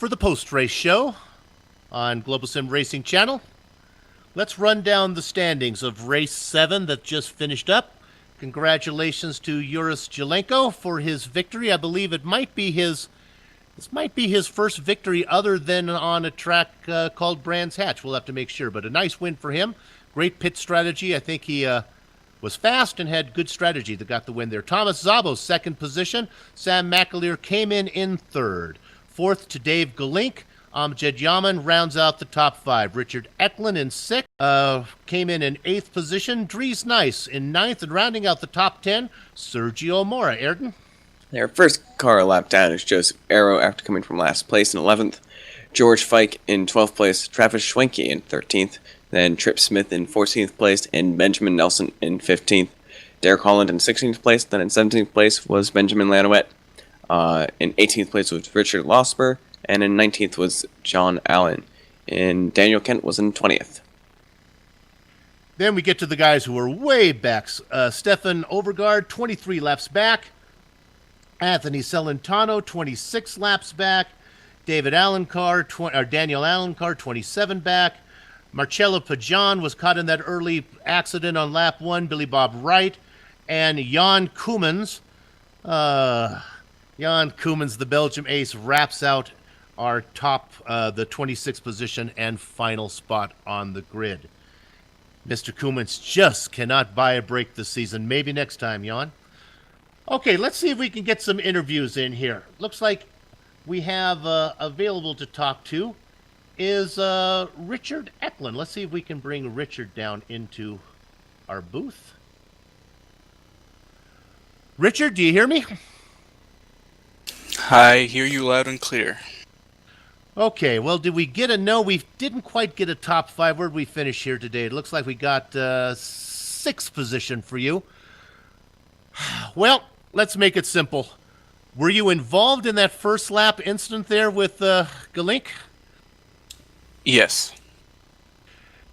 for the post-race show on Global Sim Racing Channel. Let's run down the standings of Race 7 that just finished up. Congratulations to Yuris Jelenko for his victory. I believe this might be his first victory other than on a track called Brands Hatch. We'll have to make sure, but a nice win for him. Great pit strategy. I think he was fast and had good strategy that got the win there. Thomas Szabo, second position. Sam McAleer came in third. Fourth to Dave Galink. Amjad Yaman rounds out the top 5. Richard Eklund in 6th. Came in 8th position. Dries Nice in 9th. And rounding out the top 10, Sergio Mora. Ayrton? Their first car lap down is Joseph Arrow after coming from last place in 11th. George Fike in 12th place. Travis Schwenke in 13th. Then Trip Smith in 14th place, and Benjamin Nelson in 15th. Derek Holland in 16th place. Then in 17th place was Benjamin Lanouette. In 18th place was Richard Losper, and in 19th was John Allen. And Daniel Kent was in 20th. Then we get to the guys who are way back. Stefan Overgaard, 23 laps back. Anthony Celentano, 26 laps back. David Daniel Alencar, 27 back. Marcello Pajan was caught in that early accident on lap 1. Billy Bob Wright. And Jan Koemans, the Belgium ace, wraps out our top, the 26th position and final spot on the grid. Mr. Koemans just cannot buy a break this season. Maybe next time, Jan. Okay, let's see if we can get some interviews in here. Looks like we have available to talk to is Richard Eklund. Let's see if we can bring Richard down into our booth. Richard, do you hear me? I hear you loud and clear. Okay, well, did we get a no? We didn't quite get a top 5. Where'd we finish here today? It looks like we got 6th position for you. Well, let's make it simple. Were you involved in that first lap incident there with Galink? Yes.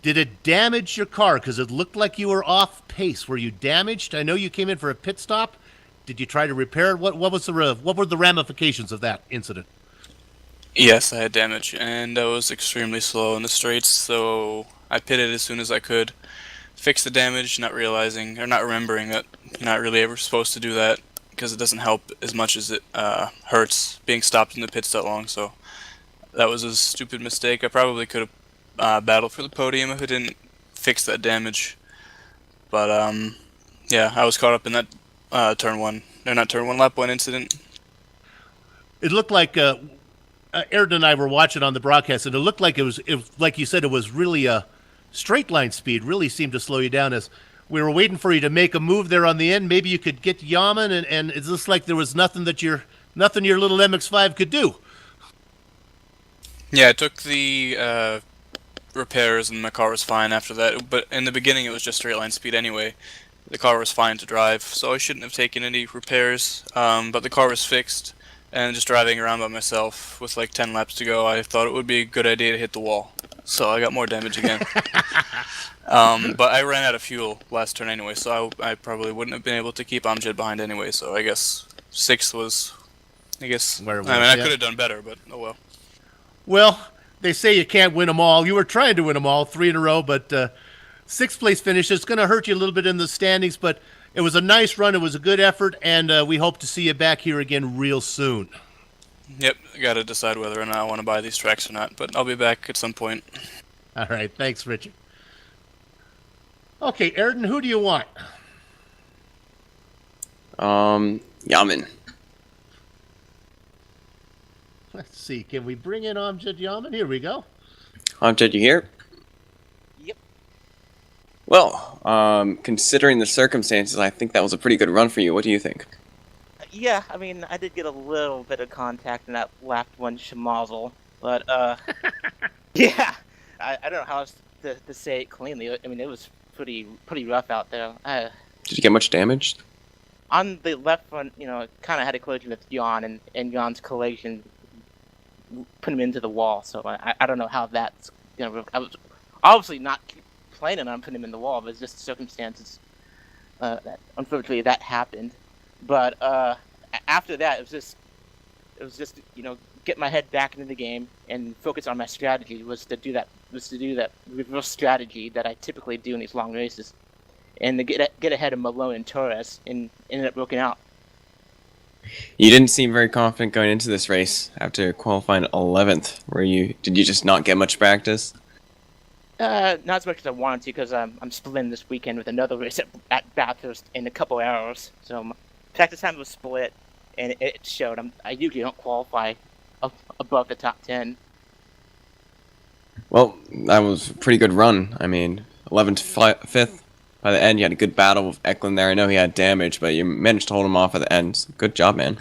Did it damage your car? Because it looked like you were off pace. Were you damaged? I know you came in for a pit stop. Did you try to repair it? What were the ramifications of that incident? Yes, I had damage, and I was extremely slow in the straights, so I pitted as soon as I could. Fixed the damage, not realizing, or not remembering that you're not really ever supposed to do that, because it doesn't help as much as it hurts being stopped in the pits that long, so that was a stupid mistake. I probably could have battled for the podium if I didn't fix that damage. But, yeah, I was caught up in that lap 1 incident. It looked like Aaron and I were watching on the broadcast, and it looked like it was like you said, it was really a straight line speed. Really seemed to slow you down as we were waiting for you to make a move there on the end. Maybe you could get Yaman, and it looks like there was nothing your little MX-5 could do. Yeah, I took the repairs and my car was fine after that, but in the beginning it was just straight line speed anyway. The car was fine to drive, so I shouldn't have taken any repairs, but the car was fixed, and just driving around by myself with like 10 laps to go, I thought it would be a good idea to hit the wall. So I got more damage again. But I ran out of fuel last turn anyway, so I probably wouldn't have been able to keep Amjad behind anyway, so I guess 6th was, where it was. I could have done better, but oh well. Well, they say you can't win them all. You were trying to win them all, 3 in a row, but 6th place finish is going to hurt you a little bit in the standings, but it was a nice run. It was a good effort, and we hope to see you back here again real soon. Yep, I got to decide whether or not I want to buy these tracks or not, but I'll be back at some point. All right, thanks, Richard. Okay, Ayrton, who do you want? Yaman. Let's see, can we bring in Amjad Yaman? Here we go. Amjad, you here? Yep. Well, considering the circumstances, I think that was a pretty good run for you. What do you think? Yeah, I mean, I did get a little bit of contact in that lap 1 schmozzle, but, yeah, I don't know how else to say it cleanly. I mean, it was pretty rough out there. Did you get much damage? On the left front, it kind of had a collision with Jan, and Jan's collision put him into the wall, so I don't know how that's, I was obviously not planning on putting him in the wall, but it's just circumstances, that unfortunately that happened. But after that, it was just get my head back into the game and focus on my strategy was to do that reverse strategy that I typically do in these long races, and to get ahead of Malone and Torres, and ended up working out. You didn't seem very confident going into this race after qualifying 11th. Did you just not get much practice? Not as much as I wanted to, because I'm splitting this weekend with another race at Bathurst in a couple hours. So my practice time was split, and it showed. I usually don't qualify above the top 10. Well, that was a pretty good run. I mean, 11th to 5th. By the end, you had a good battle with Eklund there. I know he had damage, but you managed to hold him off at the end. So good job, man.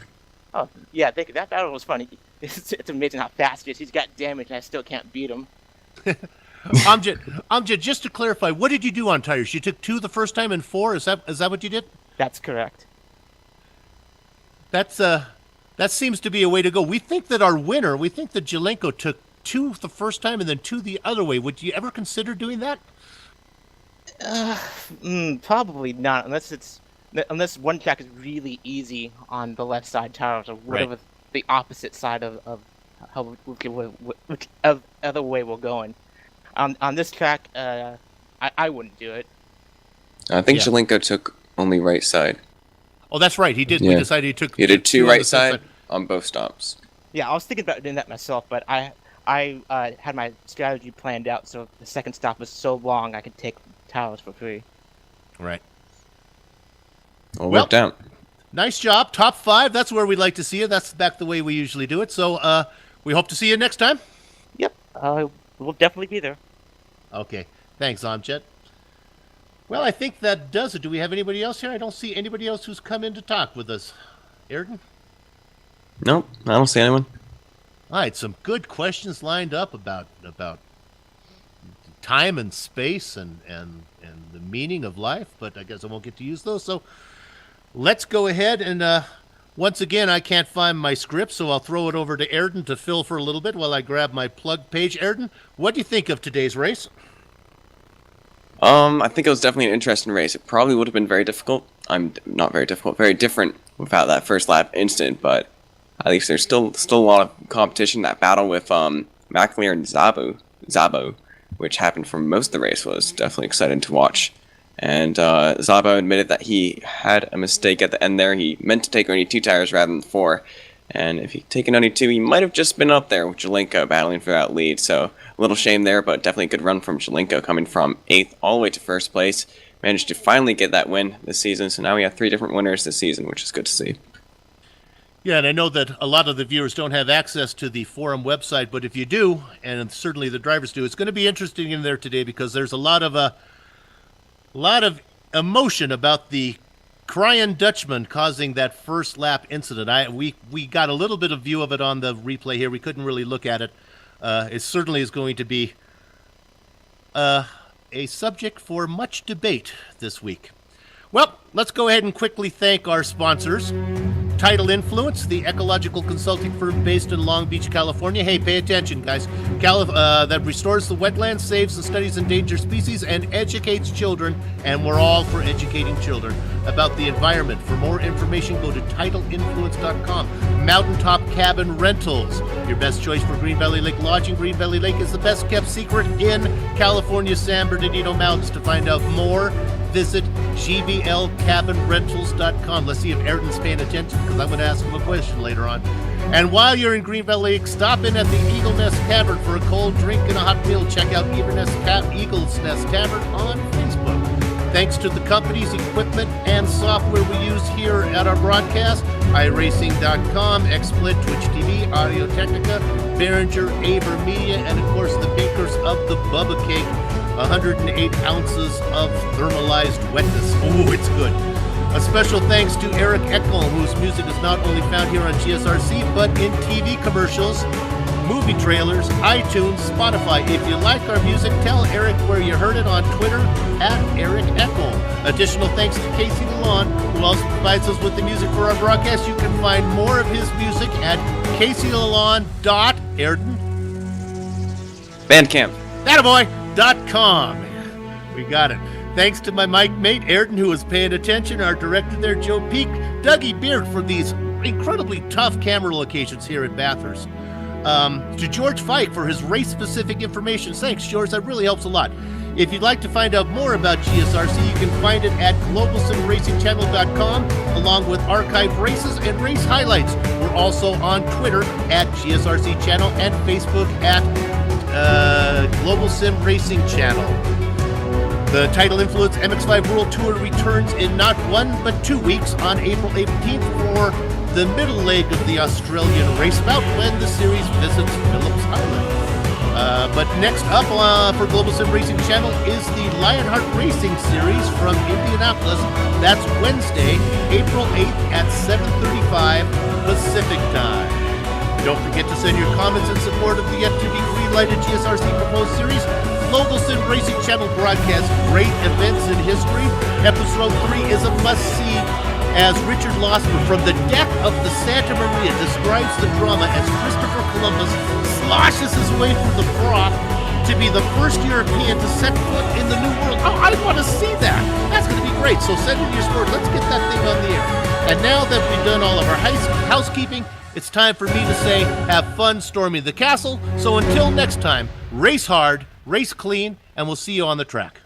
Oh, yeah, that battle was funny. It's amazing how fast he is. He's got damage, and I still can't beat him. Amjad, just to clarify, what did you do on tires? You took 2 the first time and 4? Is that what you did? That's correct. That seems to be a way to go. We think that Jelenko took 2 the first time and then 2 the other way. Would you ever consider doing that? Probably not, unless one track is really easy on the left side tires, or whatever the opposite side of how other way we're going. On this track, I wouldn't do it. I think Jelenko took only right side. Oh, that's right. He did. Yeah. We decided he took. He did 2 right side side on both stops. Yeah, I was thinking about doing that myself, but I had my strategy planned out, so the second stop was so long I could take towers for free. Right. Well, worked out. Nice job. Top 5. That's where we'd like to see you. That's back the way we usually do it. So we hope to see you next time. Yep. We'll definitely be there. Okay. Thanks, Amjad. Well, I think that does it. Do we have anybody else here? I don't see anybody else who's come in to talk with us. Ayrton? Nope, I don't see anyone. All right, some good questions lined up about time and space and the meaning of life, but I guess I won't get to use those. So let's go ahead and once again, I can't find my script, so I'll throw it over to Ayrton to fill for a little bit while I grab my plug page. Ayrton, what do you think of today's race? I think it was definitely an interesting race. It probably would have been very difficult. Not very difficult, very different without that first lap incident, but at least there's still a lot of competition. That battle with McAleer and Szabo, which happened for most of the race, was definitely exciting to watch. And Szabo admitted that he had a mistake at the end there. He meant to take only 2 tires rather than 4. And if he'd taken only 2, he might have just been up there with Jelenko battling for that lead. So a little shame there, but definitely a good run from Jelenko, coming from 8th all the way to 1st place. Managed to finally get that win this season. So now we have 3 different winners this season, which is good to see. Yeah, and I know that a lot of the viewers don't have access to the forum website, but if you do, and certainly the drivers do, it's going to be interesting in there today because there's a lot of emotion about the Crying Dutchman causing that first lap incident. We got a little bit of view of it on the replay here. We couldn't really look at it. It certainly is going to be a subject for much debate this week. Well, let's go ahead and quickly thank our sponsors. Tidal Influence, the ecological consulting firm based in Long Beach, California. Hey, pay attention, guys. That restores the wetlands, saves and studies endangered species, and educates children, and we're all for educating children about the environment. For more information, go to TidalInfluence.com. Mountaintop Cabin Rentals, your best choice for Green Valley Lake Lodging. Green Valley Lake is the best kept secret in California's San Bernardino Mountains. To find out more, visit GVLCabinRentals.com. Let's see if Ayrton's paying attention, because I'm going to ask him a question later on. And while you're in Green Valley Lake, stop in at the Eagle Nest Tavern for a cold drink and a hot meal. Check out Eagle's Nest Tavern on Facebook. Thanks to the companies, equipment, and software we use here at our broadcast: iRacing.com, XSplit, Twitch TV, Audio Technica, Behringer, Aver Media, and of course the makers of the Bubba Cake. 108 ounces of thermalized wetness. Oh, it's good. A special thanks to Eric Eckel, whose music is not only found here on GSRC, but in TV commercials, movie trailers, iTunes, Spotify. If you like our music, tell Eric where you heard it on Twitter at Eric Eckel. Additional thanks to Casey Lalonde, who also provides us with the music for our broadcast. You can find more of his music at CaseyLalonde.Ayrton. Bandcamp. Attaboy.com. We got it. Thanks to my mic mate, Ayrton, who was paying attention, our director there, Joe Peak, Dougie Beard, for these incredibly tough camera locations here at Bathurst. to George Fike for his race-specific information. Thanks, George. That really helps a lot. If you'd like to find out more about GSRC, you can find it at globalsimracingchannel.com, along with archived races and race highlights. We're also on Twitter at GSRC Channel and Facebook at Global Sim Racing Channel. The Tidal Influence MX-5 World Tour returns in not 1 but 2 weeks on April 18th for the middle leg of the Australian race bout when the series visits Phillips Island. But next up for Global Sim Racing Channel is the Lionheart Racing Series from Indianapolis. That's Wednesday, April 8th at 7:35 Pacific Time. Don't forget to send your comments in support of the yet-to-be green-lighted GSRC proposed series. Global Sim Racing Channel broadcasts great events in history. Episode 3 is a must-see as Richard Losper from the deck of the Santa Maria describes the drama as Christopher Columbus sloshes his way through the froth to be the first European to set foot in the New World. Oh, I want to see that. That's going to be great. So send in your support. Let's get that thing on the air. And now that we've done all of our housekeeping, it's time for me to say, have fun storming the castle. So until next time, race hard, race clean, and we'll see you on the track.